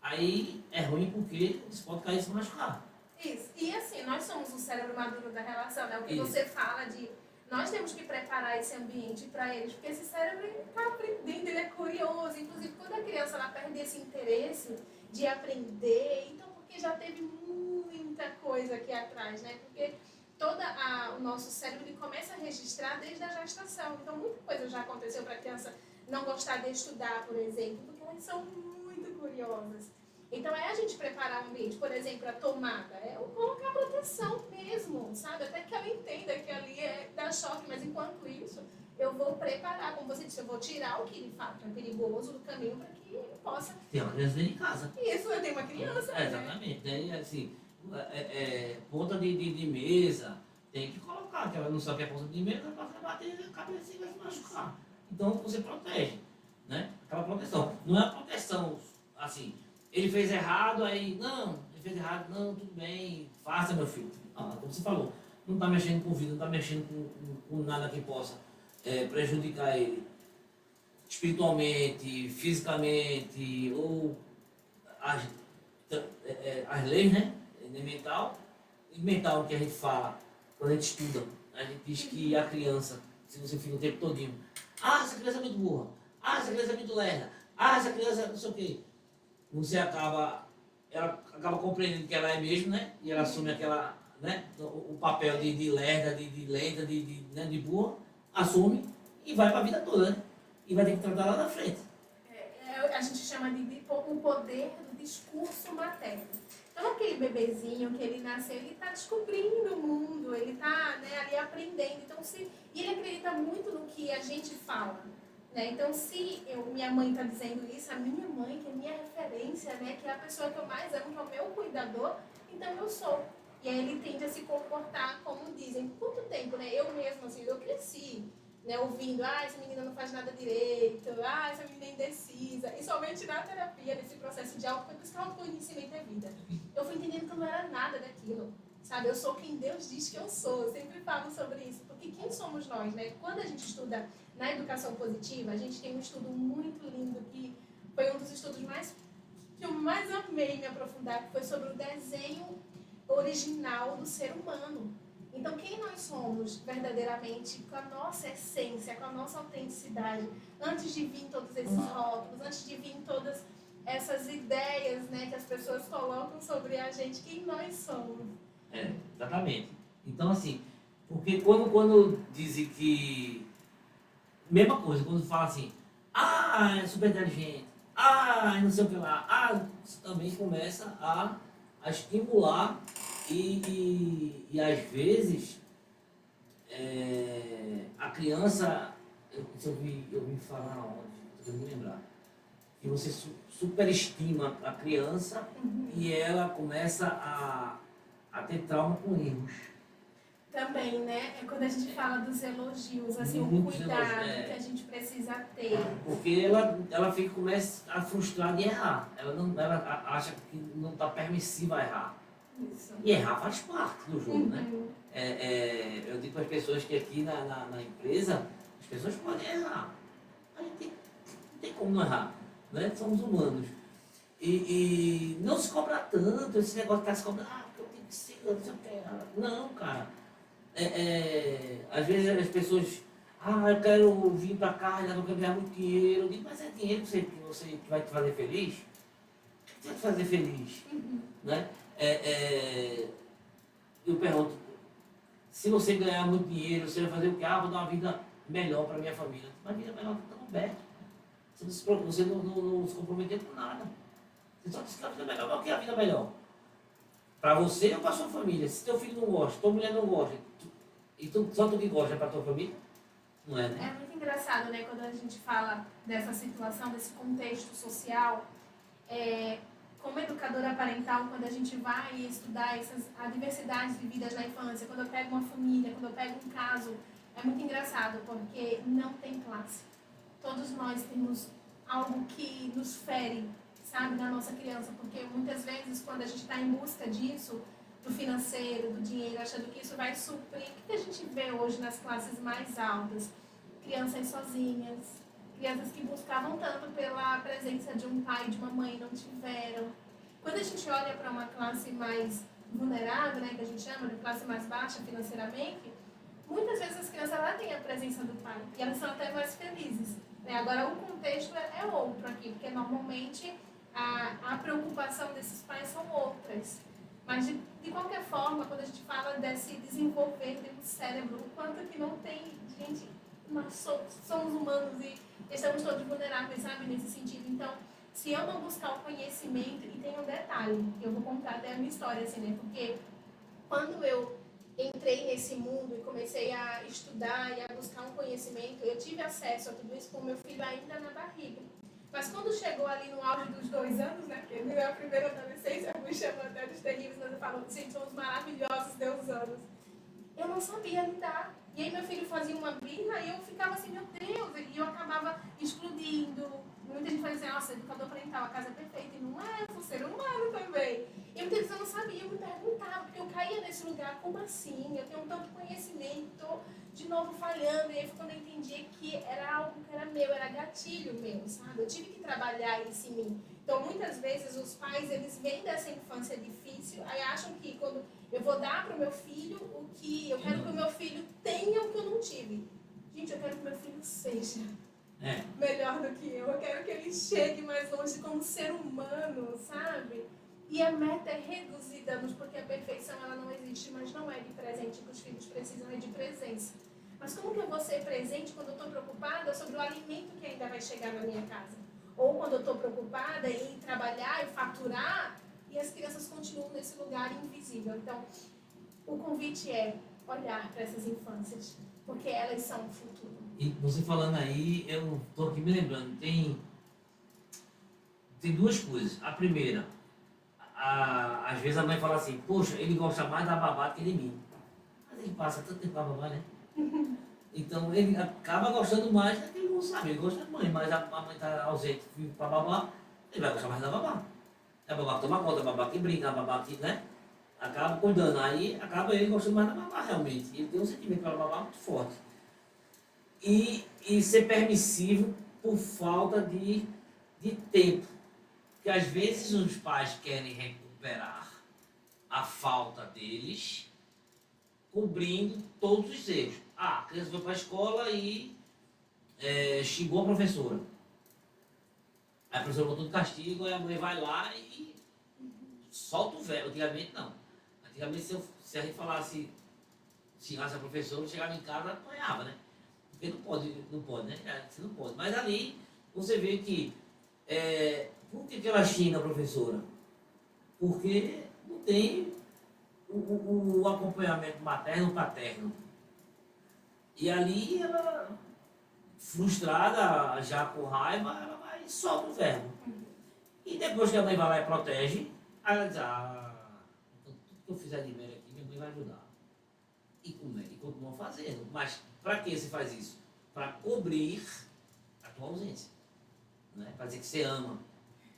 aí é ruim porque você pode cair e se machucar. Isso. E assim, nós somos o cérebro maduro da relação, né? O que Isso. você fala de... Nós temos que preparar esse ambiente para eles, porque esse cérebro está aprendendo, ele é curioso. Inclusive, quando a criança ela perde esse interesse de aprender, então porque já teve muita coisa aqui atrás, né? Porque o nosso cérebro ele começa a registrar desde a gestação. Então, muita coisa já aconteceu para a criança não gostar de estudar, por exemplo, porque elas são muito curiosas. Então, é a gente preparar o ambiente, por exemplo, a tomada, colocar proteção mesmo, sabe? Até que ela entenda que ali dá choque, mas enquanto isso, eu vou preparar, como você disse, eu vou tirar o que de fato é perigoso do caminho para que ele possa... Tem uma criança dentro de casa. Isso, eu tenho uma criança, né? Exatamente. Né? Assim, ponta de mesa, tem que colocar, que ela não sabe que é ponta de mesa, ela vai bater na cabeça e vai se machucar. Então, você protege, né? Aquela proteção. Não é proteção, assim... Ele fez errado, aí, não, ele fez errado, não, tudo bem, faça, meu filho. Como você falou, não está mexendo com vida, não está mexendo com nada que possa prejudicar ele espiritualmente, fisicamente, ou as leis, né? Mental. E mental que a gente fala, quando a gente estuda, a gente diz que a criança, se você fica o tempo todinho, essa criança é muito burra, essa criança é muito lerda, essa criança não sei o quê. Ela acaba compreendendo que ela é mesmo, né? E ela assume aquela, né? O papel de lerda, de lenta, de burra, assume e vai para a vida toda, né? E vai ter que tratar lá na frente. A gente chama de o poder do discurso materno. Então, aquele bebezinho que ele nasceu, ele está descobrindo o mundo, ele está, né, ali aprendendo. Então, e ele acredita muito no que a gente fala. Né? Então, se minha mãe está dizendo isso, a minha mãe, que é minha referência, né? Que é a pessoa que eu mais amo, que é o meu cuidador, então eu sou. E aí ele tende a se comportar como dizem. Por quanto tempo, né? Eu mesma, assim, eu cresci, né? Ouvindo, essa menina não faz nada direito, essa menina é indecisa. E somente na terapia, nesse processo de autoconhecimento é vida. Eu fui entendendo que eu não era nada daquilo. Sabe, eu sou quem Deus diz que eu sou. Eu sempre falo sobre isso. Porque quem somos nós, né? Quando a gente estuda na educação positiva, a gente tem um estudo muito lindo que foi um dos estudos que eu mais amei me aprofundar, que foi sobre o desenho original do ser humano. Então, quem nós somos verdadeiramente, com a nossa essência, com a nossa autenticidade, antes de vir todos esses rótulos, antes de vir todas essas ideias, né, que as pessoas colocam sobre a gente, quem nós somos? Exatamente. Então, assim, porque quando dizem que... Mesma coisa, quando fala assim, é super inteligente, não sei o que lá, isso também começa a estimular e às vezes a criança, isso eu ouvi falar onde, não me lembrar, que você superestima a criança e ela começa a ter trauma com erros. Também, né? É quando a gente fala dos elogios, assim, o Muitos cuidado elogios, que a gente precisa ter. Porque ela começa a frustrar de errar. Ela acha que não está permissiva a errar. Isso. E errar faz parte do jogo, né? Uhum. Eu digo para as pessoas que aqui na empresa, as pessoas podem errar. A gente não tem como não errar, né? Somos humanos. E não se cobra tanto, esse negócio que está se cobrando, porque eu tenho que ser, eu não sei o que. Não, cara. Às vezes as pessoas, eu quero vir para cá, eu quero ganhar muito dinheiro. Eu digo, mas é dinheiro que vai te fazer feliz? O que vai te fazer feliz? Né? Eu pergunto, se você ganhar muito dinheiro, você vai fazer o quê? Vou dar uma vida melhor para minha família. Uma vida melhor está coberta. Você não se comprometer com nada. Você só disse que a vida é melhor. Mas o que é a vida melhor? Para você ou para sua família? Se teu filho não gosta, tua mulher não gosta, só tu que gosta para tua família? Não é, né? É muito engraçado, né, quando a gente fala dessa situação, desse contexto social, como educadora parental, quando a gente vai estudar essas adversidades vividas na infância, quando eu pego uma família, quando eu pego um caso, é muito engraçado, porque não tem classe. Todos nós temos algo que nos fere, sabe, na nossa criança, porque muitas vezes quando a gente está em busca disso, do financeiro, do dinheiro, achando que isso vai suprir, o que a gente vê hoje nas classes mais altas? Crianças sozinhas, crianças que buscavam tanto pela presença de um pai e de uma mãe, não tiveram. Quando a gente olha para uma classe mais vulnerável, né, que a gente chama de classe mais baixa financeiramente, muitas vezes as crianças lá têm a presença do pai e elas são até mais felizes. Né? Agora, o contexto é outro aqui, porque normalmente a preocupação desses pais são outras. Mas, de qualquer forma, quando a gente fala desse desenvolver do cérebro, o quanto que não tem, gente, nós somos humanos e estamos todos vulneráveis, sabe, nesse sentido. Então, se eu não buscar o conhecimento, e tem um detalhe, eu vou contar até a minha história, assim, né, porque quando eu entrei nesse mundo e comecei a estudar e a buscar um conhecimento, eu tive acesso a tudo isso com meu filho ainda na barriga. Mas quando chegou ali no auge dos 2 anos, né, porque é a primeira adolescência, alguns chamam até dos terríveis, mas eu falo, gente, são os maravilhosos Deus anos. Eu não sabia lidar. E aí meu filho fazia uma birra e eu ficava assim, meu Deus, e eu acabava explodindo. Muita gente fala assim, nossa, educador parental, a casa é perfeita. E não é, eu sou ser humano também. E muitas vezes eu não sabia, eu me perguntava, porque eu caía nesse lugar, como assim? Eu tenho tanto conhecimento, estou de novo falhando. E aí foi quando eu entendi que era algo que era meu, era gatilho meu, sabe? Eu tive que trabalhar isso em mim. Então, muitas vezes, os pais, eles vêm dessa infância difícil, aí acham que quando eu vou dar para o meu filho o que eu quero que o meu filho tenha o que eu não tive. Gente, eu quero que o meu filho seja melhor do que eu quero que ele chegue mais longe como ser humano, sabe? E a meta é reduzir danos, porque a perfeição ela não existe, mas não é de presente que os filhos precisam, é de presença. Mas como que eu vou ser presente quando eu estou preocupada sobre o alimento que ainda vai chegar na minha casa? Ou quando eu estou preocupada em trabalhar e faturar e as crianças continuam nesse lugar invisível. Então, o convite é olhar para essas infâncias, porque elas são o futuro. E você falando aí, eu estou aqui me lembrando, tem 2 coisas. A primeira, às vezes a mãe fala assim, poxa, ele gosta mais da babá que de mim. Mas ele passa tanto tempo com a babá, né? Então ele acaba gostando mais daquele não sabe, ele gosta da mãe, mas a mãe está ausente para a babá, ele vai gostar mais da babá. É a babá que toma conta, a babá que brinca, a babá que, né? Acaba cuidando, aí acaba ele gostando mais da babá realmente. Ele tem um sentimento pela babá muito forte. E ser permissivo por falta de tempo. Porque às vezes os pais querem recuperar a falta deles cobrindo todos os erros. Ah, a criança foi para a escola e xingou a professora. Aí a professora botou de castigo, aí a mãe vai lá e solta o verbo. Antigamente não. Antigamente se a gente falasse, xingasse a professora, chegava em casa e apanhava, né? Porque não pode, né? Você não pode. Mas ali você vê que por que ela xinga a professora? Porque não tem o acompanhamento materno paterno. E ali ela, frustrada, já com raiva, ela vai e solta o verbo. E depois que a mãe vai lá e protege, aí ela diz, então tudo que eu fizer de merda aqui, minha mãe vai ajudar. E continua fazendo. Mas para que você faz isso? Para cobrir a tua ausência. Né? Para dizer que você ama.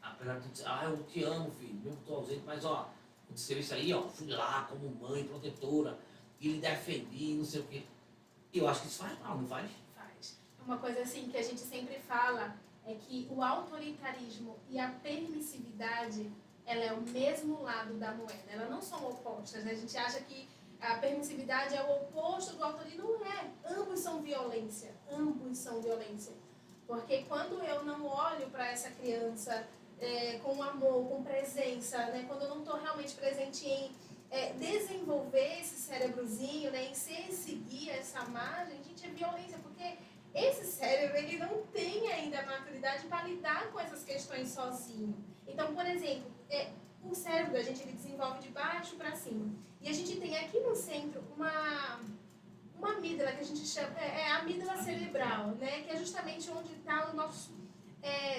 Apesar de tu dizer, eu te amo, filho, mesmo que estou ausente, mas aconteceu isso aí, fui lá como mãe, protetora, e lhe defendi, não sei o quê. Eu acho que isso faz mal, não faz? Faz. Uma coisa assim que a gente sempre fala é que o autoritarismo e a permissividade, ela é o mesmo lado da moeda. Elas não são opostas, né? A gente acha que a permissividade é o oposto do autoritarismo. Não é. Ambos são violência. Ambos são violência. Porque quando eu não olho para essa criança com amor, com presença, né? Quando eu não estou realmente presente em desenvolver esse cérebrozinho, né? Em seguir essa margem, gente, é violência, porque esse cérebro, ele não tem ainda a maturidade para lidar com essas questões sozinho. Então, por exemplo, o cérebro da gente, ele desenvolve de baixo para cima. E a gente tem aqui no centro uma amígdala que a gente chama, a amígdala cerebral, né? Que é justamente onde está o nosso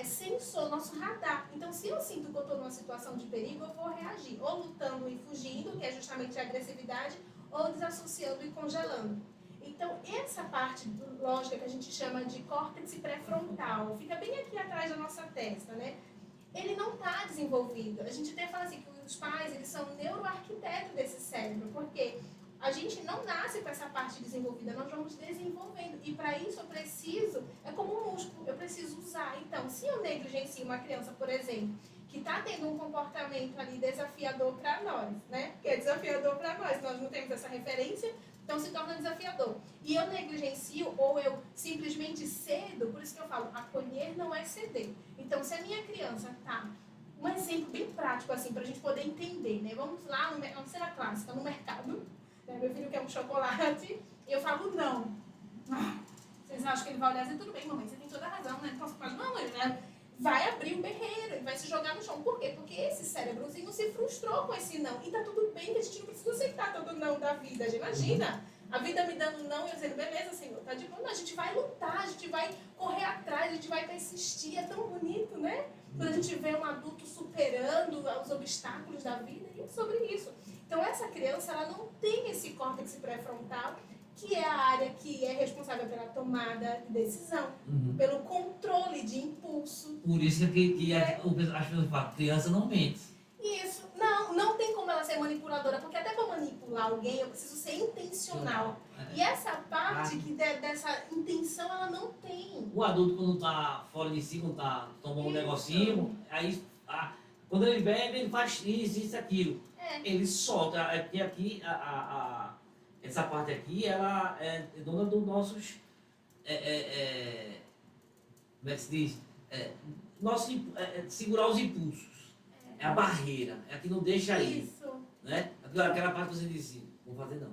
sensor, nosso radar. Então, se eu sinto que eu estou numa situação de perigo, eu vou reagir, ou lutando e fugindo, que é justamente a agressividade, ou desassociando e congelando. Então, essa parte lógica que a gente chama de córtex pré-frontal, fica bem aqui atrás da nossa testa, né? Ele não está desenvolvido. A gente até fala assim que os pais, eles são neuroarquitetos desse cérebro, porque a gente não nasce com essa parte desenvolvida, nós vamos desenvolvendo. E para isso eu preciso, é como um músculo, eu preciso usar. Então, se eu negligencio uma criança, por exemplo, que está tendo um comportamento ali desafiador para nós, né? Que é desafiador para nós não temos essa referência, então se torna desafiador. E eu negligencio ou eu simplesmente cedo, por isso que eu falo, acolher não é ceder. Então, se a minha criança está... Um exemplo bem prático, assim, para a gente poder entender, né? Vamos lá, uma cena clássica, no mercado... Meu filho quer um chocolate e eu falo não. Vocês acham que ele vai olhar e dizer, tudo bem, mamãe, você tem toda a razão, né? Então, não, ele vai abrir um berreiro, ele vai se jogar no chão. Por quê? Porque esse cérebrozinho se frustrou com esse não. E tá tudo bem, que a gente não precisa aceitar todo não da vida. Imagina, a vida me dando não e eu dizendo, beleza, Senhor, tá de boa. Não, a gente vai lutar, a gente vai correr atrás, a gente vai persistir. É tão bonito, né? Quando a gente vê um adulto superando os obstáculos da vida, e é sobre isso. Então, essa criança, ela não tem esse córtex pré-frontal, que é a área que é responsável pela tomada de decisão, pelo controle de impulso. Por isso que as pessoas falam, criança não mente. Isso. Não tem como ela ser manipuladora, porque até para manipular alguém, eu preciso ser intencional. E essa parte dessa intenção, ela não tem. O adulto, quando está fora de si, quando está tomando um negocinho, aí, quando ele bebe, ele faz isso, aquilo. Ele solta, porque aqui, essa parte aqui, ela é dona dos nossos, como é que se diz? Segurar os impulsos. É a barreira, é a que não deixa ir. Isso. Né? Aquela parte que você disse, vou fazer não.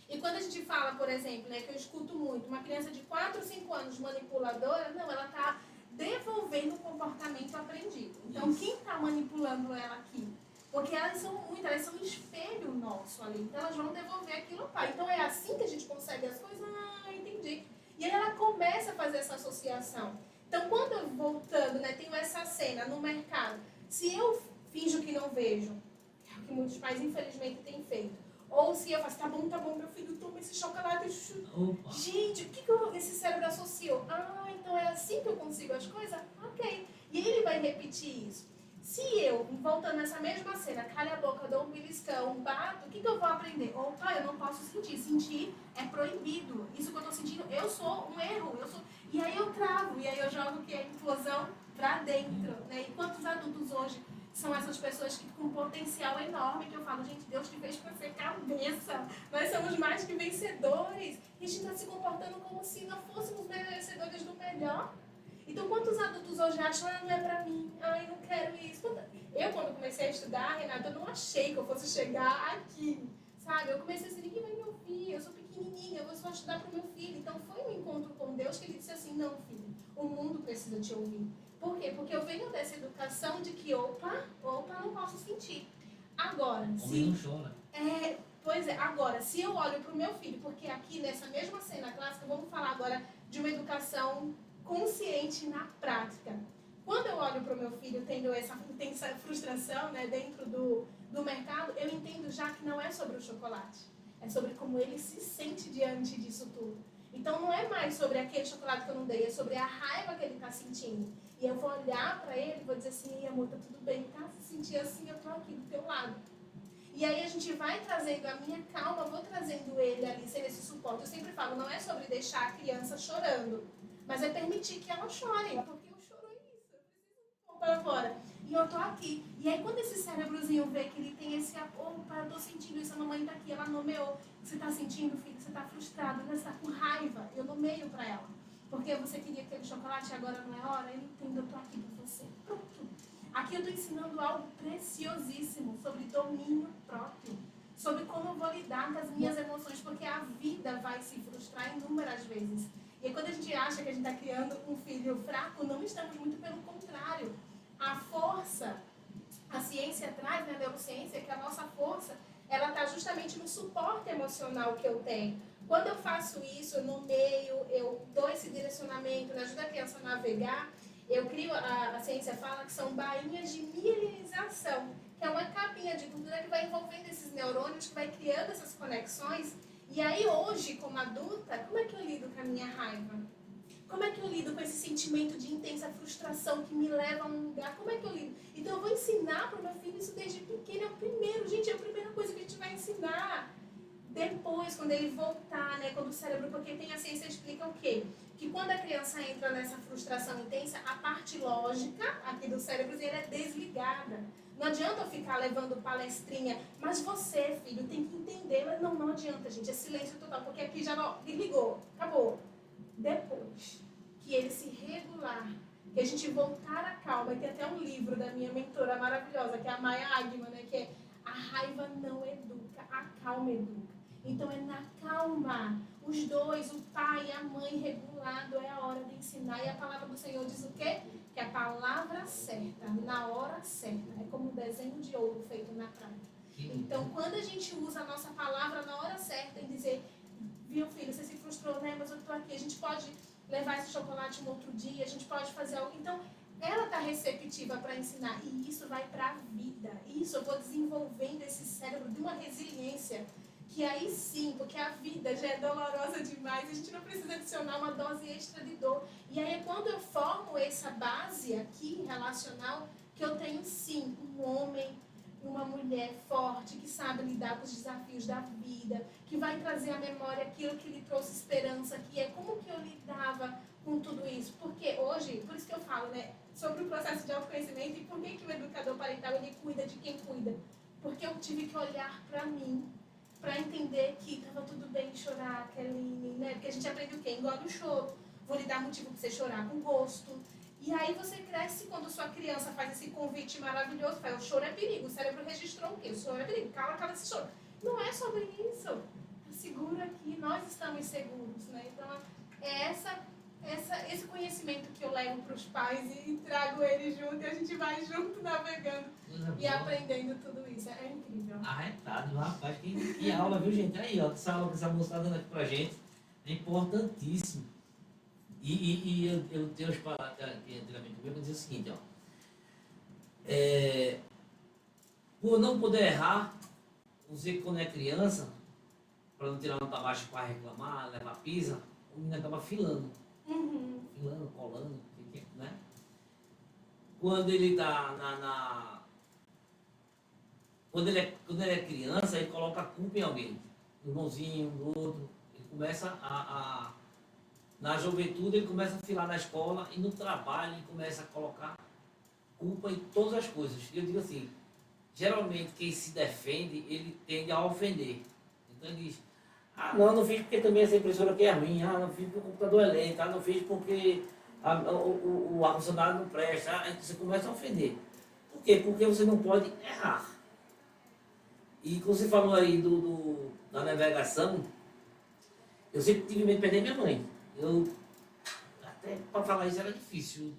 E quando a gente fala, por exemplo, né, que eu escuto muito, uma criança de 4 ou 5 anos manipuladora, não, ela está devolvendo o comportamento aprendido. Então, quem está manipulando ela aqui? Porque elas são um espelho nosso ali. Então, elas vão devolver aquilo ao pai. Então, é assim que a gente consegue as coisas? Entendi. E aí ela começa a fazer essa associação. Então, quando eu voltando, né, tenho essa cena no mercado, se eu finjo que não vejo, que é o que muitos pais, infelizmente, têm feito, ou se eu faço, tá bom, meu filho, toma esse chocolate. Opa. Gente, o que esse cérebro associou? Então é assim que eu consigo as coisas? Ok. E ele vai repetir isso. Se eu, voltando nessa mesma cena, calho a boca, dou um beliscão, bato, o que eu vou aprender? Opa, eu não posso sentir. Sentir é proibido. Isso que eu tô sentindo, eu sou um erro. E aí eu travo, e aí eu jogo o que? A implosão pra dentro. Né? E quantos adultos hoje são essas pessoas que com potencial enorme, que eu falo, gente, Deus te fez para ser cabeça. Nós somos mais que vencedores. E a gente está se comportando como se não fôssemos merecedores do melhor. Então, quantos adultos hoje acham, não é pra mim, eu não quero isso. Eu, quando comecei a estudar, Renata, eu não achei que eu fosse chegar aqui, sabe? Eu comecei assim, ninguém vai me ouvir, eu sou pequenininha, eu vou só estudar pro meu filho. Então, foi um encontro com Deus que ele disse assim, não, filho, o mundo precisa te ouvir. Por quê? Porque eu venho dessa educação de que, opa, não posso sentir. Agora, se... não chora. Pois é, agora, se eu olho pro meu filho, porque aqui nessa mesma cena clássica, vamos falar agora de uma educação consciente na prática. Quando eu olho para o meu filho tendo essa frustração, né, dentro do mercado, eu entendo já que não é sobre o chocolate. É sobre como ele se sente diante disso tudo. Então não é mais sobre aquele chocolate que eu não dei, é sobre a raiva que ele está sentindo. E eu vou olhar para ele e vou dizer assim, amor, tá tudo bem, tá? Se sentir assim, eu tô aqui do teu lado. E aí a gente vai trazendo a minha calma, vou trazendo ele ali, sendo esse suporte. Eu sempre falo, não é sobre deixar a criança chorando, mas é permitir que ela chore, porque o choro é isso, eu preciso pôr para fora. E eu tô aqui. E aí quando esse cérebrozinho vê que ele tem esse, opa, eu tô sentindo isso, a mamãe tá aqui, ela nomeou. Você tá sentindo, filho, você tá frustrado, você tá com raiva, eu nomeio para ela. Porque você queria aquele chocolate e agora não é hora, eu entendo, eu tô aqui para você. Pronto. Aqui eu estou ensinando algo preciosíssimo sobre domínio próprio, sobre como eu vou lidar com as minhas emoções, porque a vida vai se frustrar inúmeras vezes. E quando a gente acha que a gente está criando um filho fraco, não estamos, muito pelo contrário. A força, a ciência traz, né, a neurociência, que a nossa força, ela está justamente no suporte emocional que eu tenho. Quando eu faço isso, eu nomeio, eu dou esse direcionamento, eu ajudo a criança a navegar, eu crio, a ciência fala que são bainhas de mielinização, que é uma capinha de gordura que vai envolvendo esses neurônios, que vai criando essas conexões. E aí hoje, como adulta, como é que eu lido com a minha raiva? Como é que eu lido com esse sentimento de intensa frustração que me leva a um lugar? Como é que eu lido? Então eu vou ensinar para o meu filho isso desde pequeno, é a primeira coisa que a gente vai ensinar. Depois, quando ele voltar, né, quando o cérebro, porque tem a ciência explica o quê? Que quando a criança entra nessa frustração intensa, a parte lógica aqui do cérebro ele é desligada. Não adianta eu ficar levando palestrinha, mas você, filho, tem que entender. Mas não adianta, gente, é silêncio total, porque aqui já não, desligou, acabou. Depois que ele se regular, que a gente voltar à calma, e tem até um livro da minha mentora maravilhosa, que é a Maya Agman, né, que é A Raiva Não Educa, a Calma Educa. Então é na calma, os dois, o pai e a mãe regulado, é a hora de ensinar. E a palavra do Senhor diz o quê? Que a palavra certa, na hora certa, é como um desenho de ouro feito na prática. Então quando a gente usa a nossa palavra na hora certa em dizer, viu filho, você se frustrou, né? Mas eu estou aqui, a gente pode levar esse chocolate um outro dia, a gente pode fazer algo. Então ela está receptiva para ensinar e isso vai para a vida. Isso eu vou desenvolvendo esse cérebro de uma resiliência. Que aí sim, porque a vida já é dolorosa demais, a gente não precisa adicionar uma dose extra de dor. E aí é quando eu formo essa base aqui, relacional, que eu tenho sim um homem, uma mulher forte, que sabe lidar com os desafios da vida, que vai trazer à memória aquilo que lhe trouxe esperança, que é como que eu lidava com tudo isso. Porque hoje, por isso que eu falo, né, sobre o processo de autoconhecimento e por que o educador parental ele cuida de quem cuida. Porque eu tive que olhar para mim, para entender que estava tudo bem chorar, Kelly, né? Porque a gente aprende o quê? Engole o choro. Vou lhe dar motivo para você chorar com gosto. E aí você cresce quando sua criança faz esse convite maravilhoso, fala, o choro é perigo. O cérebro registrou o quê? O choro é perigo. Cala esse choro. Não é sobre isso. Tá seguro aqui, nós estamos seguros, né? Então, é esse conhecimento que eu levo para os pais e trago eles junto e a gente vai junto navegando e aprendendo tudo isso. É incrível. Arretado, rapaz, que aula, viu, gente? Aí, ó, essa aula que essa moça está dando aqui pra gente é importantíssimo. E eu tenho os palavras que antigamente comigo, eu dizer o seguinte, ó. Por não poder errar, você que quando é criança, para não tirar nota baixa para reclamar, levar pisa, o menino acaba filando. Filando, colando, né? Quando ele está Quando ele é criança, ele coloca a culpa em alguém. No irmãozinho, no outro. Ele começa na juventude, ele começa a filar na escola e no trabalho ele começa a colocar culpa em todas as coisas. Eu digo assim, geralmente quem se defende, ele tende a ofender. Então ele diz, não fiz porque também essa impressora aqui é ruim, não fiz porque o computador é lento, não fiz porque o ar-condicionado não presta, aí você começa a ofender. Por quê? Porque você não pode errar. E como você falou aí da navegação, eu sempre tive medo de perder minha mãe. Até para falar isso era difícil.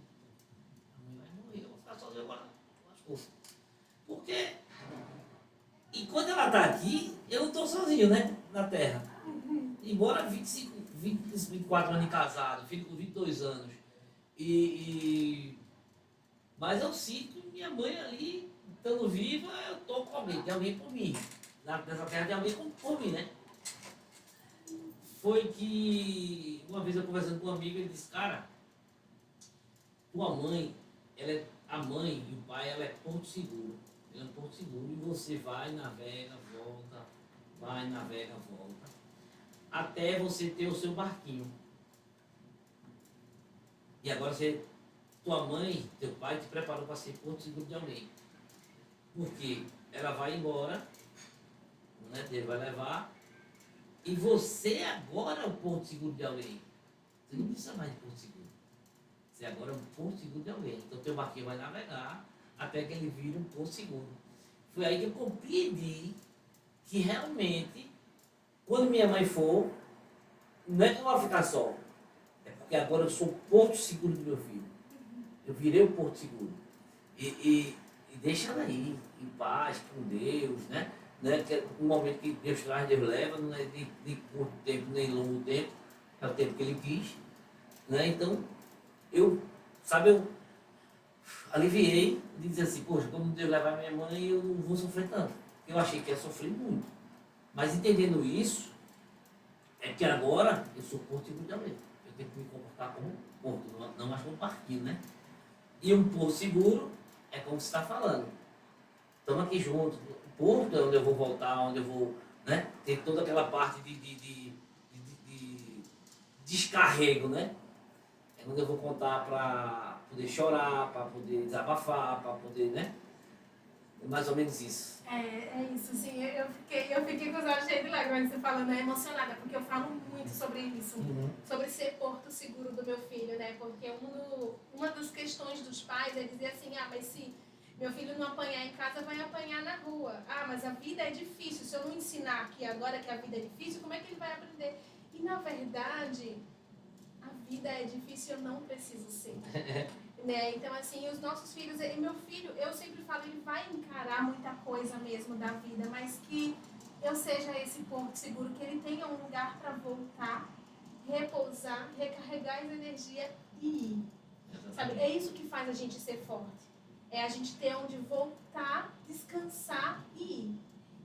A mãe vai morrer, eu vou ficar sozinho agora. Porque enquanto ela está aqui, eu não estou sozinho, né? Na Terra. Embora 24 anos de casado, filho com 22 anos. Mas eu sinto minha mãe ali, estando viva, eu estou com alguém, tem alguém por mim. Nessa terra tem alguém por mim, né? Foi que uma vez eu conversando com um amigo, ele disse, cara, tua mãe, a mãe e o pai, ela é porto seguro. Ela é um porto seguro e você vai, navega, volta, vai, navega, volta, até você ter o seu barquinho. E agora tua mãe, teu pai te preparou para ser porto seguro de alguém. Porque ela vai embora, né, ele vai levar, e você agora é o porto seguro de alguém. Você não precisa mais de porto seguro. Você agora é um porto seguro de alguém. Então teu barquinho vai navegar até que ele vire um porto seguro. Foi aí que eu compreendi que realmente, quando minha mãe for, não é que eu vou ficar só. É porque agora eu sou o porto seguro do meu filho. Eu virei o porto seguro. E deixa ela aí, em paz, com Deus, né? Que é um momento que Deus traz, Deus leva, não é de curto tempo, nem longo tempo, é o tempo que Ele quis. Né? Então, eu aliviei de dizer assim, poxa, quando Deus levar minha mãe, eu não vou sofrer tanto. Eu achei que ia sofrer muito. Mas entendendo isso, é que agora eu sou porto seguro de alguém. Eu tenho que me comportar como porto, não mais como parquinho, né? E um porto seguro é como você está falando. Estamos aqui juntos. O porto é onde eu vou voltar, onde eu vou, né, ter toda aquela parte de descarrego, né? É onde eu vou contar para poder chorar, para poder desabafar, para poder, né? É mais ou menos isso. É isso, sim. Eu fiquei com os olhos cheios de lágrimas você falando, emocionada, porque eu falo muito sobre isso, sobre ser porto seguro do meu filho, né? Porque uma das questões dos pais é dizer assim, mas se meu filho não apanhar em casa, vai apanhar na rua. Mas a vida é difícil, se eu não ensinar aqui agora que a vida é difícil, como é que ele vai aprender? E na verdade, a vida é difícil, eu não preciso ser. Né? Então, assim, os nossos filhos, e meu filho, eu sempre falo, ele vai encarar muita coisa mesmo da vida, mas que eu seja esse porto seguro, que ele tenha um lugar para voltar, repousar, recarregar as energias e ir. Sabe? É isso que faz a gente ser forte. É a gente ter onde voltar, descansar e ir.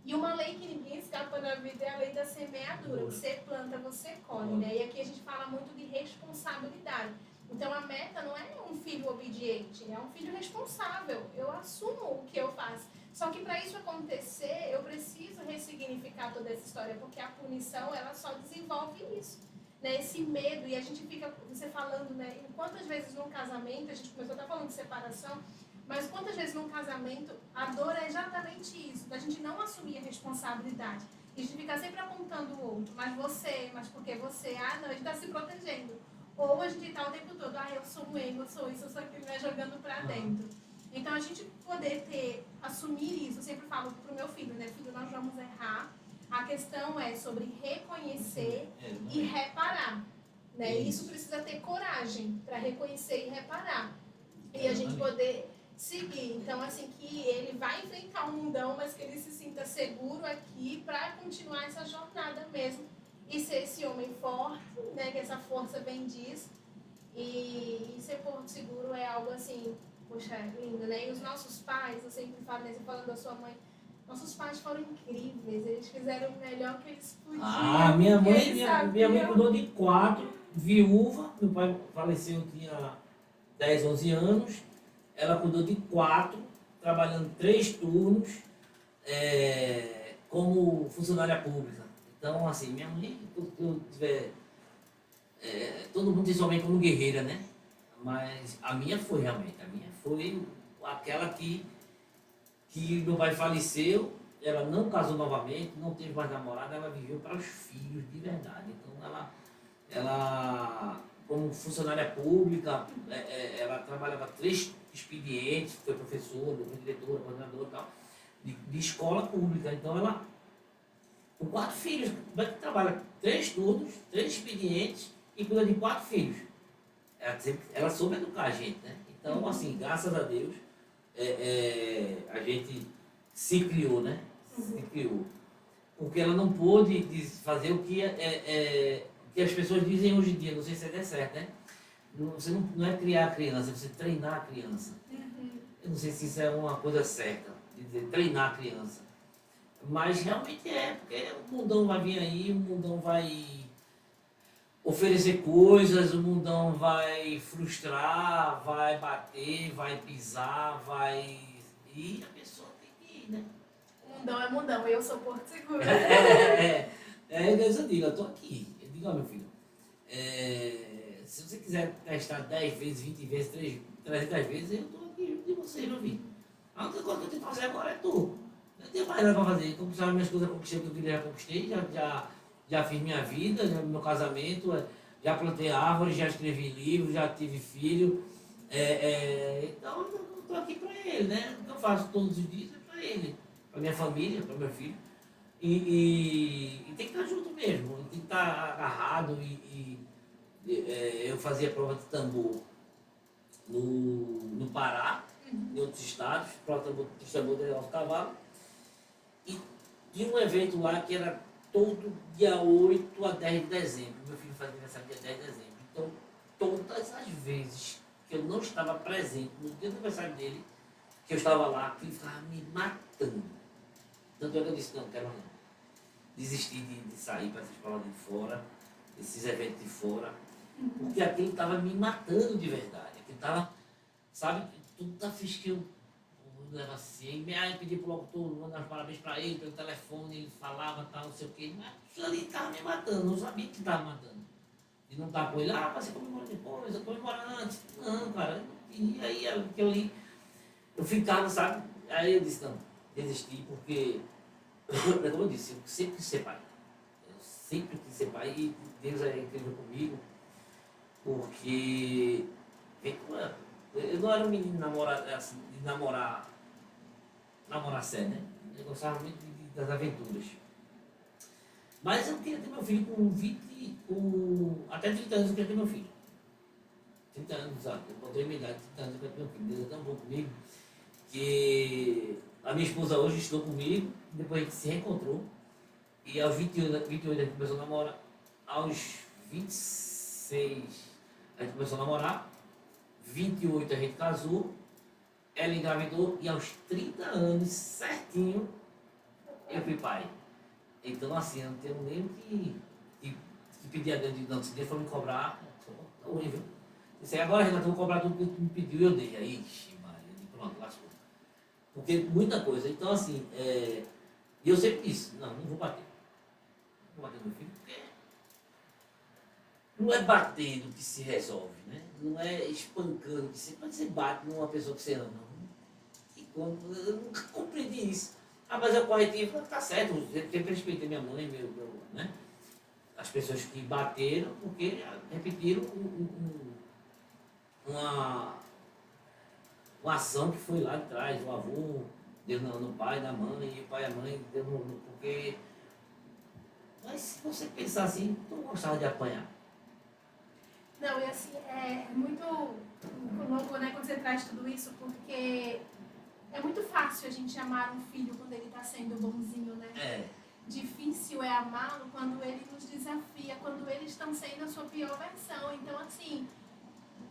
E uma lei que ninguém escapa na vida é a lei da semeadura. Você planta, você colhe, né? E aqui a gente fala muito de responsabilidade. Então a meta não é um filho obediente, é um filho responsável. Eu assumo o que eu faço. Só que para isso acontecer, eu preciso ressignificar toda essa história, porque a punição, ela só desenvolve isso. Né? Esse medo, e a gente fica, você falando, né? Quantas vezes num casamento, a gente começou até falando de separação, mas quantas vezes num casamento a dor é exatamente isso, da gente não assumir a responsabilidade. E a gente fica sempre apontando o outro, mas porque você, não, a gente está se protegendo. Ou a gente está o tempo todo, eu sou um ego, eu sou isso, eu sou aquilo, né, jogando para dentro. Então a gente poder assumir isso, eu sempre falo pro meu filho, né, filho, nós vamos errar. A questão é sobre reconhecer e reparar. Né? Isso precisa ter coragem para reconhecer e reparar. E a gente poder seguir. Então, assim, que ele vai enfrentar um mundão, mas que ele se sinta seguro aqui para continuar essa jornada mesmo. E ser esse homem forte, né? Que essa força vem disso. E ser porto seguro é algo assim, poxa, lindo, né? E os nossos pais, eu sempre falo, né? Você falando da sua mãe, nossos pais foram incríveis, eles fizeram o melhor que eles podiam. Minha mãe cuidou de 4, viúva, meu pai faleceu, eu tinha 10, 11 anos, ela cuidou de 4, trabalhando 3 turnos, como funcionária pública. Então, assim, minha mãe, todo mundo tem sua mãe como guerreira, né? Mas a minha foi realmente, aquela que meu pai faleceu, ela não casou novamente, não teve mais namorada, ela viveu para os filhos de verdade. Então ela como funcionária pública, ela trabalhava 3 expedientes, foi professora, foi diretora, coordenadora e tal, de escola pública. Então ela, com 4 filhos, trabalha 3 turnos, 3 expedientes e cuida de 4 filhos. Ela soube educar a gente, né? Então, assim, graças a Deus, a gente se criou, né? Se criou. Porque ela não pôde fazer o que, que as pessoas dizem hoje em dia, não sei se é certo, né? Você não é criar a criança, é você treinar a criança. Eu não sei se isso é uma coisa certa, de dizer treinar a criança. Mas realmente porque o mundão vai vir aí, o mundão vai oferecer coisas, o mundão vai frustrar, vai bater, vai pisar, vai... E a pessoa tem que ir, né? Mundão é mundão, eu sou Porto Seguro. Eu digo, eu tô aqui. Eu digo, ó, meu filho, se você quiser testar 10 vezes, 20 vezes, 300 vezes, eu tô aqui junto de você, meu filho. A única coisa que eu tenho que fazer agora é tu. Eu não tenho mais nada para fazer. Conquistar minhas coisas, conquistei o que eu queria, já conquistei, já fiz minha vida, já meu casamento, já plantei árvores, já escrevi livros, já tive filho. Então eu estou aqui para ele, né? O que eu faço todos os dias é para ele, para minha família, para meu filho. E tem que estar junto mesmo, tem que estar agarrado. Eu fazia prova de tambor no Pará, em outros estados, prova de tambor de Alto Cavalo. E tinha um evento lá que era todo dia 8 a 10 de dezembro. Meu filho faz aniversário dia 10 de dezembro. Então, todas as vezes que eu não estava presente no dia do aniversário dele, que eu estava lá, ele ficava me matando. Tanto é que eu disse, não, quero não. Desisti de sair para essas provas de fora, esses eventos de fora, porque aquilo estava me matando de verdade. Aquilo estava, sabe, toda vez que eu leva assim, aí pedi pro locutor, mandar parabéns para ele, pelo telefone, ele falava, tal, não sei o quê, mas isso ali estava me matando, eu sabia que estava matando. E não estar com ele, você comemora depois, eu comemoro antes. Não, cara, e aí eu ficava, sabe, aí eu disse, não, desisti, porque, como eu disse, eu sempre quis ser pai. Eu sempre quis ser pai e Deus é incrível comigo, porque eu não era um menino assim, de namorar sério, né? Eu gostava muito das aventuras. Mas eu queria ter meu filho até 30 anos eu queria ter meu filho. 30 anos, sabe? Eu encontrei minha idade, 30 anos eu queria ter meu filho. Deus é tão bom comigo que a minha esposa hoje estudou comigo, depois a gente se reencontrou. E aos 28 a gente começou a namorar. Aos 26 a gente começou a namorar. 28 a gente casou. Ela engravidou e aos 30 anos, certinho, eu fui pai. Então, assim, eu não tenho nem que pedir a Deus de não. Se Deus for me cobrar, tá horrível. Disse, agora, Renato, eu vou cobrar tudo que tu me pediu e eu dei. Aí, ixi, Maria, pronto, lascou. Porque muita coisa. Então, assim, e eu sempre disse, não vou bater. Não vou bater no meu filho, porque não é batendo que se resolve, né? Não é espancando que você bate numa pessoa que você ama. E quando eu nunca compreendi isso. Mas é corretivo, tá certo, eu sempre respeitei minha mãe, né? As pessoas que bateram, porque repetiram uma ação que foi lá atrás, o avô deu no pai, na mãe, e o pai e a mãe deu porque... Mas se você pensar assim, tu não gostava de apanhar. Não, e assim, é muito louco, né, quando você traz tudo isso, porque é muito fácil a gente amar um filho quando ele está sendo bonzinho, né? Difícil é amá-lo quando ele nos desafia, quando eles estão sendo a sua pior versão. Então, assim,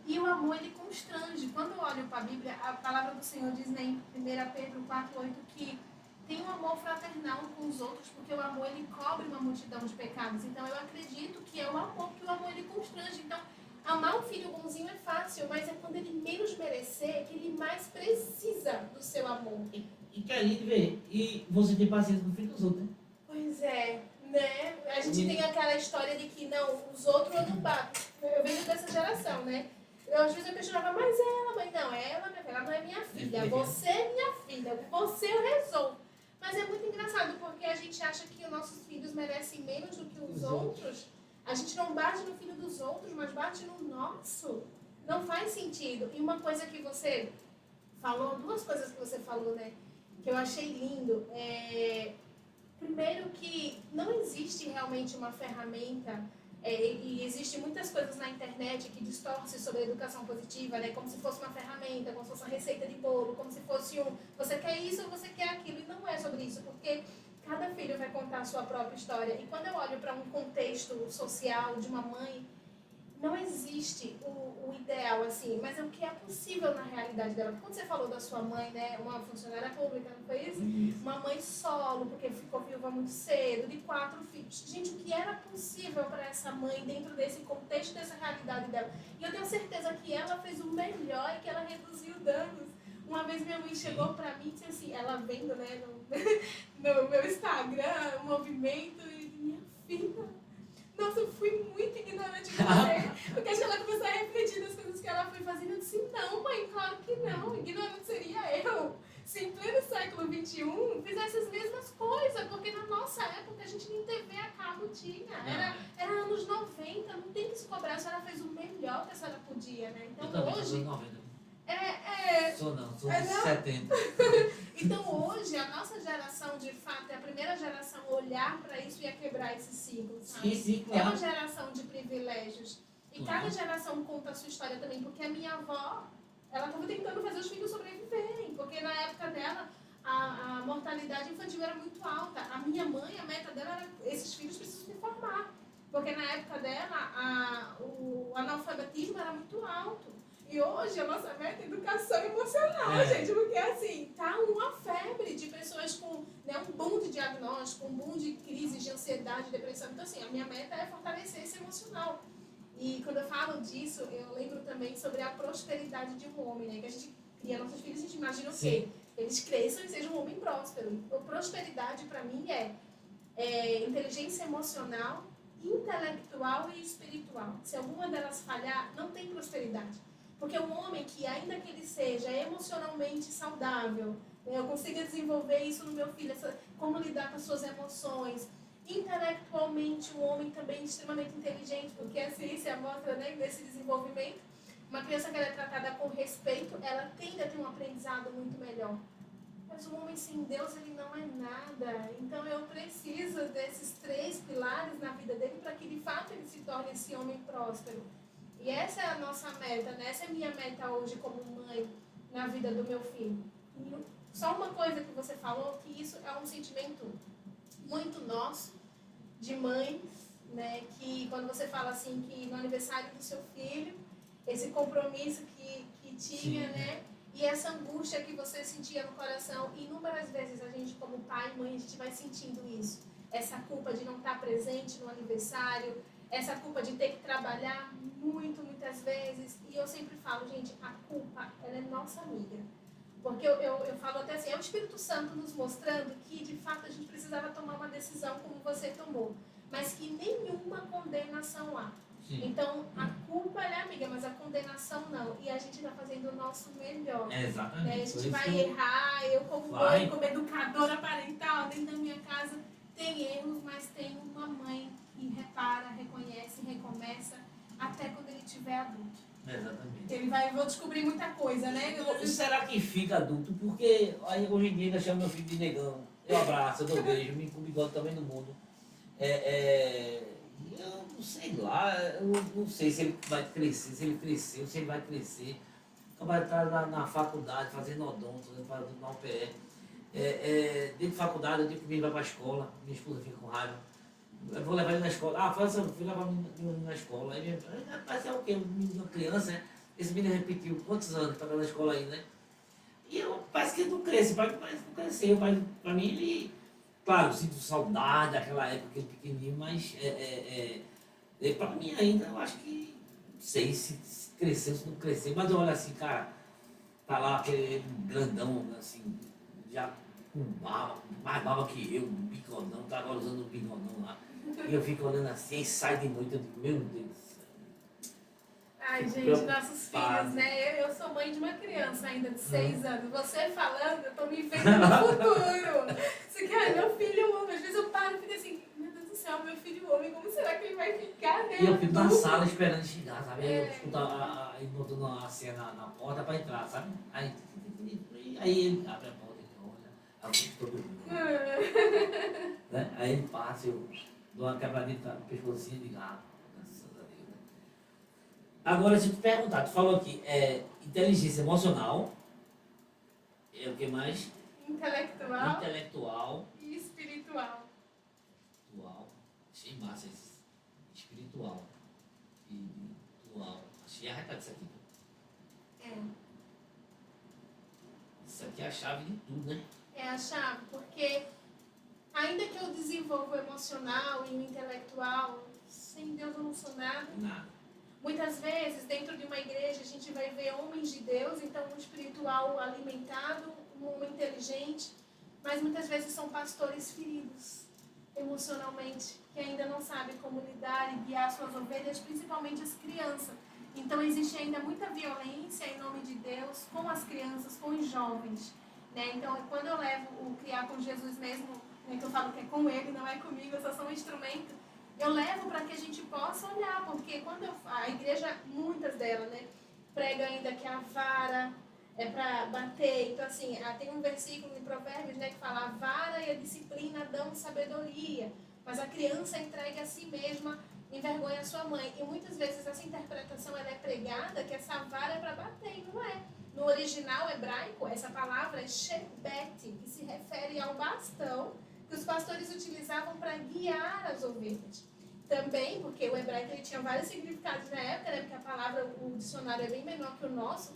e o amor, ele constrange. Quando eu olho para a Bíblia, a palavra do Senhor diz em 1 Pedro 4,8 que tem um amor fraternal com os outros, porque o amor, ele cobre uma multidão de pecados. Então, eu acredito que é o amor, que o amor, ele constrange. Então, amar um filho bonzinho é fácil, mas é quando ele menos merecer que ele mais precisa do seu amor. E que ali, vê, e você tem paciência com o filho dos outros, né? Pois é, né? A gente tem aquela história de que, não, os outros eu não bato. Eu venho dessa geração, né? Eu às vezes eu questionava, mas ela, mãe, não, ela, minha filha, ela não é minha filha, você é minha filha, você eu resolvo. Mas é muito engraçado, porque a gente acha que os nossos filhos merecem menos do que os outros. A gente não bate no filho dos outros, mas bate no nosso. Não faz sentido. E uma coisa que você falou, duas coisas que você falou, né, que eu achei lindo. Primeiro que não existe realmente uma ferramenta, e existem muitas coisas na internet que distorcem sobre a educação positiva, né? Como se fosse uma ferramenta, como se fosse uma receita de bolo, como se fosse você quer isso ou você quer aquilo, e não é sobre isso, porque cada filho vai contar a sua própria história. E quando eu olho para um contexto social de uma mãe, não existe o ideal, assim, mas é o que é possível na realidade dela. Quando você falou da sua mãe, né, uma funcionária pública, não foi isso? Uma mãe solo, porque ficou viúva muito cedo, de 4 filhos. Gente, o que era possível para essa mãe dentro desse contexto, dessa realidade dela? E eu tenho certeza que ela fez o melhor e que ela reduziu danos. Uma vez minha mãe chegou para mim e disse assim, ela vendo, né, no meu Instagram, o movimento, e minha filha... Nossa, eu fui muito ignorante com você. Porque acho que ela começou a refletir nas coisas que ela foi fazendo. Eu disse, não, mãe, claro que não. Ignorante seria eu. Se em pleno século XXI fizesse as mesmas coisas. Porque na nossa época a gente nem TV a cabo tinha. Era anos 90, não tem que se cobrar. A senhora fez o melhor que a senhora podia, né? Então hoje... Sou não, sou dos 70. Então hoje a nossa geração de fato é a primeira geração a olhar para isso e a quebrar esse ciclo, sabe? Sim, claro. É uma geração de privilégios. E cada geração conta a sua história também, porque a minha avó, ela estava tentando fazer os filhos sobreviverem, porque na época dela a mortalidade infantil era muito alta. A minha mãe, a meta dela era esses filhos precisam se formar, porque na época dela o analfabetismo era muito alto. E hoje a nossa meta é educação emocional, gente, porque assim, tá uma febre de pessoas com, né, um boom de diagnóstico, um boom de crises de ansiedade, depressão. Então assim, a minha meta é fortalecer esse emocional. E quando eu falo disso, eu lembro também sobre a prosperidade de um homem, né? Que a gente cria nossos filhos, a gente imagina o quê? Eles cresçam e sejam um homem próspero. Então, prosperidade para mim é inteligência emocional, intelectual e espiritual. Se alguma delas falhar, não tem prosperidade. Porque um homem que, ainda que ele seja emocionalmente saudável, eu consiga desenvolver isso no meu filho, como lidar com as suas emoções. Intelectualmente, um homem também extremamente inteligente, porque a ciência mostra, né, nesse desenvolvimento, uma criança que ela é tratada com respeito, ela tende a ter um aprendizado muito melhor. Mas um homem sem Deus, ele não é nada. Então eu preciso desses 3 pilares na vida dele para que de fato ele se torne esse homem próspero. E essa é a nossa meta, né? Essa é a minha meta hoje como mãe na vida do meu filho. E só uma coisa que você falou, que isso é um sentimento muito nosso, de mães, né? Que quando você fala assim, que no aniversário do seu filho, esse compromisso que tinha, né? E essa angústia que você sentia no coração, inúmeras vezes a gente como pai e mãe, a gente vai sentindo isso. Essa culpa de não estar presente no aniversário, essa culpa de ter que trabalhar muitas vezes. E eu sempre falo, gente, a culpa, ela é nossa amiga. Porque eu falo até assim, é o Espírito Santo nos mostrando que, de fato, a gente precisava tomar uma decisão como você tomou. Mas que nenhuma condenação há. Sim. Então, a culpa ela é amiga, mas a condenação não. E a gente está fazendo o nosso melhor. Exatamente. Né? A gente vai errar, eu como mãe, como educadora parental, dentro da minha casa, tem erros, mas tem uma mãe que repara, reconhece, recomeça, até quando ele estiver adulto. Exatamente. Vou descobrir muita coisa, né? Será que fica adulto? Porque aí, hoje em dia ainda chama meu filho de negão. Eu abraço, eu dou beijo, me com o bigode também no mundo. Eu não sei lá, eu não sei se ele vai crescer, se ele cresceu, se ele vai crescer. Então vai estar na faculdade, fazendo odonto, fazendo na UPE. Dentro de faculdade, eu digo que ele vai para a escola, minha esposa fica com raiva. Eu vou levar ele na escola. Faz essa, fui levar ele na escola. Aí parece o quê? Uma criança, né? Esse menino repetiu quantos anos para estar na escola aí, né? E parece que ele não cresce, parece que não cresceu. Para mim, ele, claro, eu sinto saudade daquela época, aquele pequenininho, mas para mim ainda, eu acho que, não sei se cresceu, se não cresceu, mas eu olho assim, cara, tá lá aquele grandão, assim, já com barba, mais barba que eu, um bigodão, tá agora usando um bigodão lá. E eu fico olhando assim, e sai de noite, eu digo, meu Deus do céu. Ai, Fico gente, nossos preocupado. filhos, né? Eu sou mãe de uma criança ainda de 6 anos. Você falando, eu tô me vendo no futuro. Você quer, meu filho homem. Às vezes eu paro e fico assim, meu Deus do céu, meu filho homem, como será que ele vai ficar, né? E eu fico na Adulto? sala esperando chegar, sabe? Aí eu É. escuto ele botando a senha na porta pra entrar, sabe? Aí ele abre a porta e olha, aí eu fico todo mundo. Né? Aí ele passa, eu dou uma quebradinha no pescocinho e digo, graças a Deus. Né? Agora, se eu te perguntar, tu falou aqui, inteligência emocional, é o que mais? Intelectual Intelectual, e espiritual. achei massa esse, espiritual, achei arretado isso aqui. É. Isso aqui é a chave de tudo, né? É a chave, porque ainda que eu desenvolva o emocional e o intelectual, sem Deus eu não sou nada. Nada. Muitas vezes, dentro de uma igreja, a gente vai ver homens de Deus, então um espiritual alimentado, um homem inteligente, mas muitas vezes são pastores feridos emocionalmente, que ainda não sabem como lidar e guiar suas ovelhas, principalmente as crianças. Então existe ainda muita violência em nome de Deus com as crianças, com os jovens. Né? Então, quando eu levo o Criar com Jesus mesmo, né, que eu falo que é com ele, não é comigo, eu só sou um instrumento, eu levo para que a gente possa olhar, porque quando a igreja, muitas delas, né, prega ainda que a vara é para bater. Então, assim, tem um versículo em Provérbios, né, que fala: a vara e a disciplina dão sabedoria, mas a criança entregue a si mesma envergonha a sua mãe. E muitas vezes essa interpretação ela é pregada que essa vara é para bater, e não é. No original hebraico, essa palavra é shebet, que se refere ao bastão que os pastores utilizavam para guiar as ovelhas. Também, porque o hebraico ele tinha vários significados na época, né? Porque a palavra, o dicionário é bem menor que o nosso,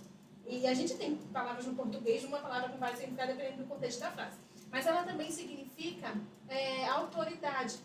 e a gente tem palavras no português, uma palavra com vários significados dependendo do contexto da frase. Mas ela também significa autoridade.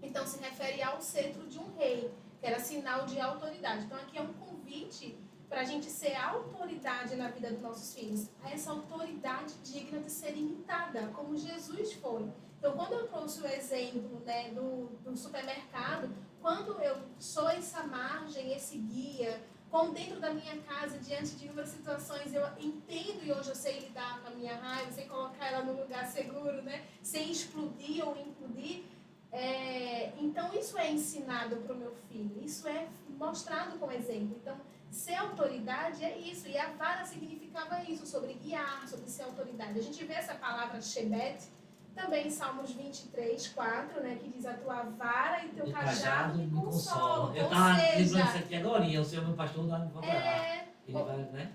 Então, se refere ao cetro de um rei, que era sinal de autoridade. Então, aqui é um convite para a gente ser autoridade na vida dos nossos filhos. Essa autoridade digna de ser imitada, como Jesus foi. Então, quando eu trouxe o exemplo, né, do supermercado, quando eu sou essa margem, esse guia, como dentro da minha casa, diante de inúmeras situações, eu entendo e hoje eu sei lidar com a minha raiva, sei colocar ela num lugar seguro, né, sem explodir ou implodir. Então, isso é ensinado para o meu filho, isso é mostrado como exemplo. Então, ser autoridade é isso, e a vara significava isso, sobre guiar, sobre ser autoridade. A gente vê essa palavra shebet também em Salmos 23, 4, né, que diz: a tua vara e teu cajado me consolam. Eu estava lembrando isso aqui agora, o Senhor meu pastor lá me falar.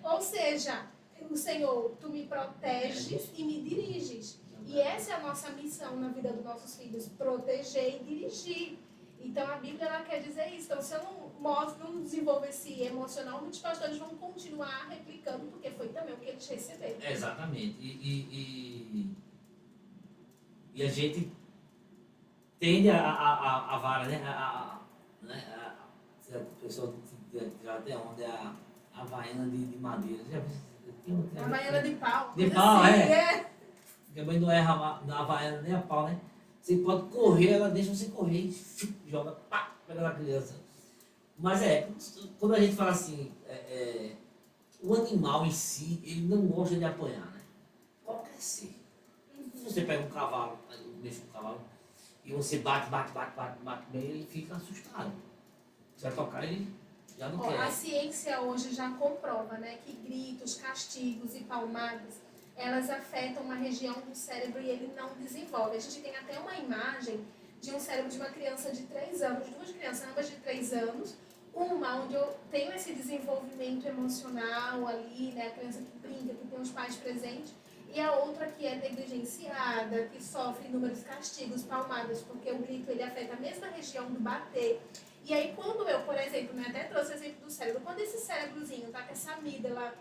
Ou seja, o Senhor, tu me proteges e me diriges. E essa é a nossa missão na vida dos nossos filhos, proteger e dirigir. Então a Bíblia ela quer dizer isso. Então, se eu não desenvolvo esse emocional, muitos pastores vão continuar replicando, porque foi também o que eles receberam. Exatamente. E a gente tende a vara, né? Se a pessoa tirar até onde é a havaiana de madeira. Já viu? A havaiana de pau. De pau, assim, Porque a mãe não erra na havaiana nem a pau, né? Você pode correr, ela deixa você correr e joga, pá, pega na criança. Mas quando a gente fala assim, o animal em si, ele não gosta de apanhar, né? Qualquer ser. Se você pega um cavalo, mexe com um cavalo, e você bate bem, ele fica assustado. Você vai tocar, ele já não quer. A ciência hoje já comprova, né, que gritos, castigos e palmadas, elas afetam uma região do cérebro e ele não desenvolve. A gente tem até uma imagem de um cérebro de uma criança de 3 anos, duas crianças, ambas de 3 anos, uma onde eu tenho esse desenvolvimento emocional ali, né, a criança que brinca, que tem os pais presentes, e a outra que é negligenciada, que sofre inúmeros castigos, palmadas, porque o grito ele afeta a mesma região do bater. E aí quando eu, por exemplo, né, até trouxe o exemplo do cérebro, quando esse cérebrozinho tá com essa amígdala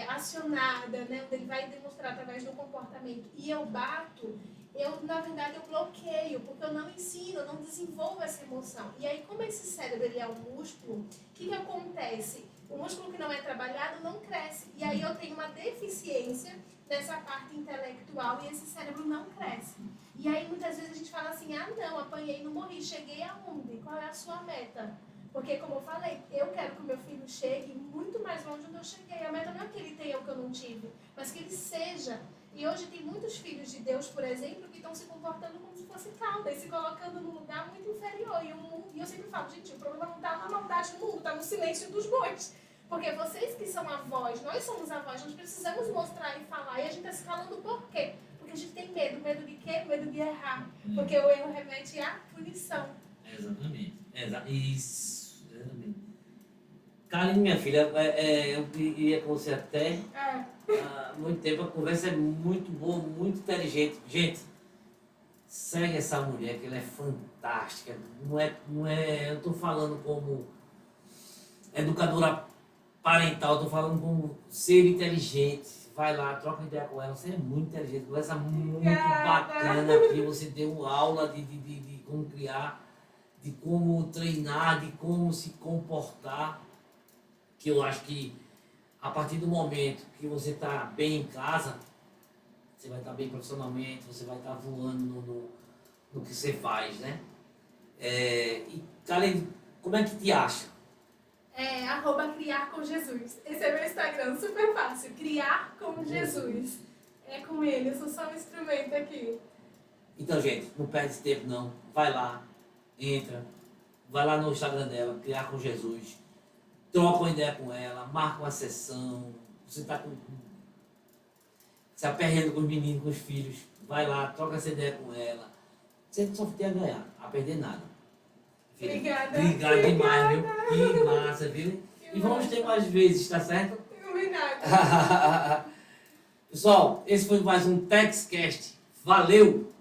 acionada, né, onde ele vai demonstrar através do comportamento, e eu bato, na verdade, eu bloqueio, porque eu não ensino, eu não desenvolvo essa emoção. E aí, como esse cérebro ele é um músculo, o que acontece? O músculo que não é trabalhado não cresce. E aí eu tenho uma deficiência nessa parte intelectual e esse cérebro não cresce. E aí, muitas vezes a gente fala assim, não, apanhei, não morri, cheguei aonde? Qual é a sua meta? Porque, como eu falei, eu quero que o meu filho chegue muito mais longe onde eu cheguei. A meta não é que ele tenha o que eu não tive, mas que ele seja. E hoje tem muitos filhos de Deus, por exemplo, que estão se comportando como se fosse cauda e se colocando num lugar muito inferior. E eu sempre falo, gente, o problema não está na maldade do mundo, está no silêncio dos bois. Porque vocês que são avós, nós somos avós, nós precisamos mostrar e falar. E a gente está se calando por quê? Porque a gente tem medo. Medo de quê? Medo de errar. Porque o erro remete à punição. Exatamente. Isso. Exatamente. Karine, minha filha, eu ia com você até há muito tempo. A conversa é muito boa, muito inteligente. Gente, segue essa mulher, que ela é fantástica. Eu estou falando como educadora parental, estou falando como ser inteligente. Vai lá, troca ideia com ela. Você é muito inteligente, conversa muito bacana aqui. Você deu aula de como criar, de como treinar, de como se comportar. Que eu acho que a partir do momento que você está bem em casa, você vai estar bem profissionalmente, você vai estar voando no que você faz, né? E, Karine, como é que te acha? @criar com Jesus. Esse é meu Instagram, super fácil. Criar com Jesus. É com ele, eu sou só um instrumento aqui. Então, gente, não perde tempo não. Vai lá, entra, vai lá no Instagram dela, Criar com Jesus. Troca uma ideia com ela, marca uma sessão. Você está se aperreando com os meninos, com os filhos. Vai lá, troca essa ideia com ela. Você só tem a ganhar, a perder nada. Obrigada. Obrigado demais, viu? Que massa, viu? E vamos ter mais vezes, tá certo? Combinado. Pessoal, esse foi mais um TexCast. Valeu!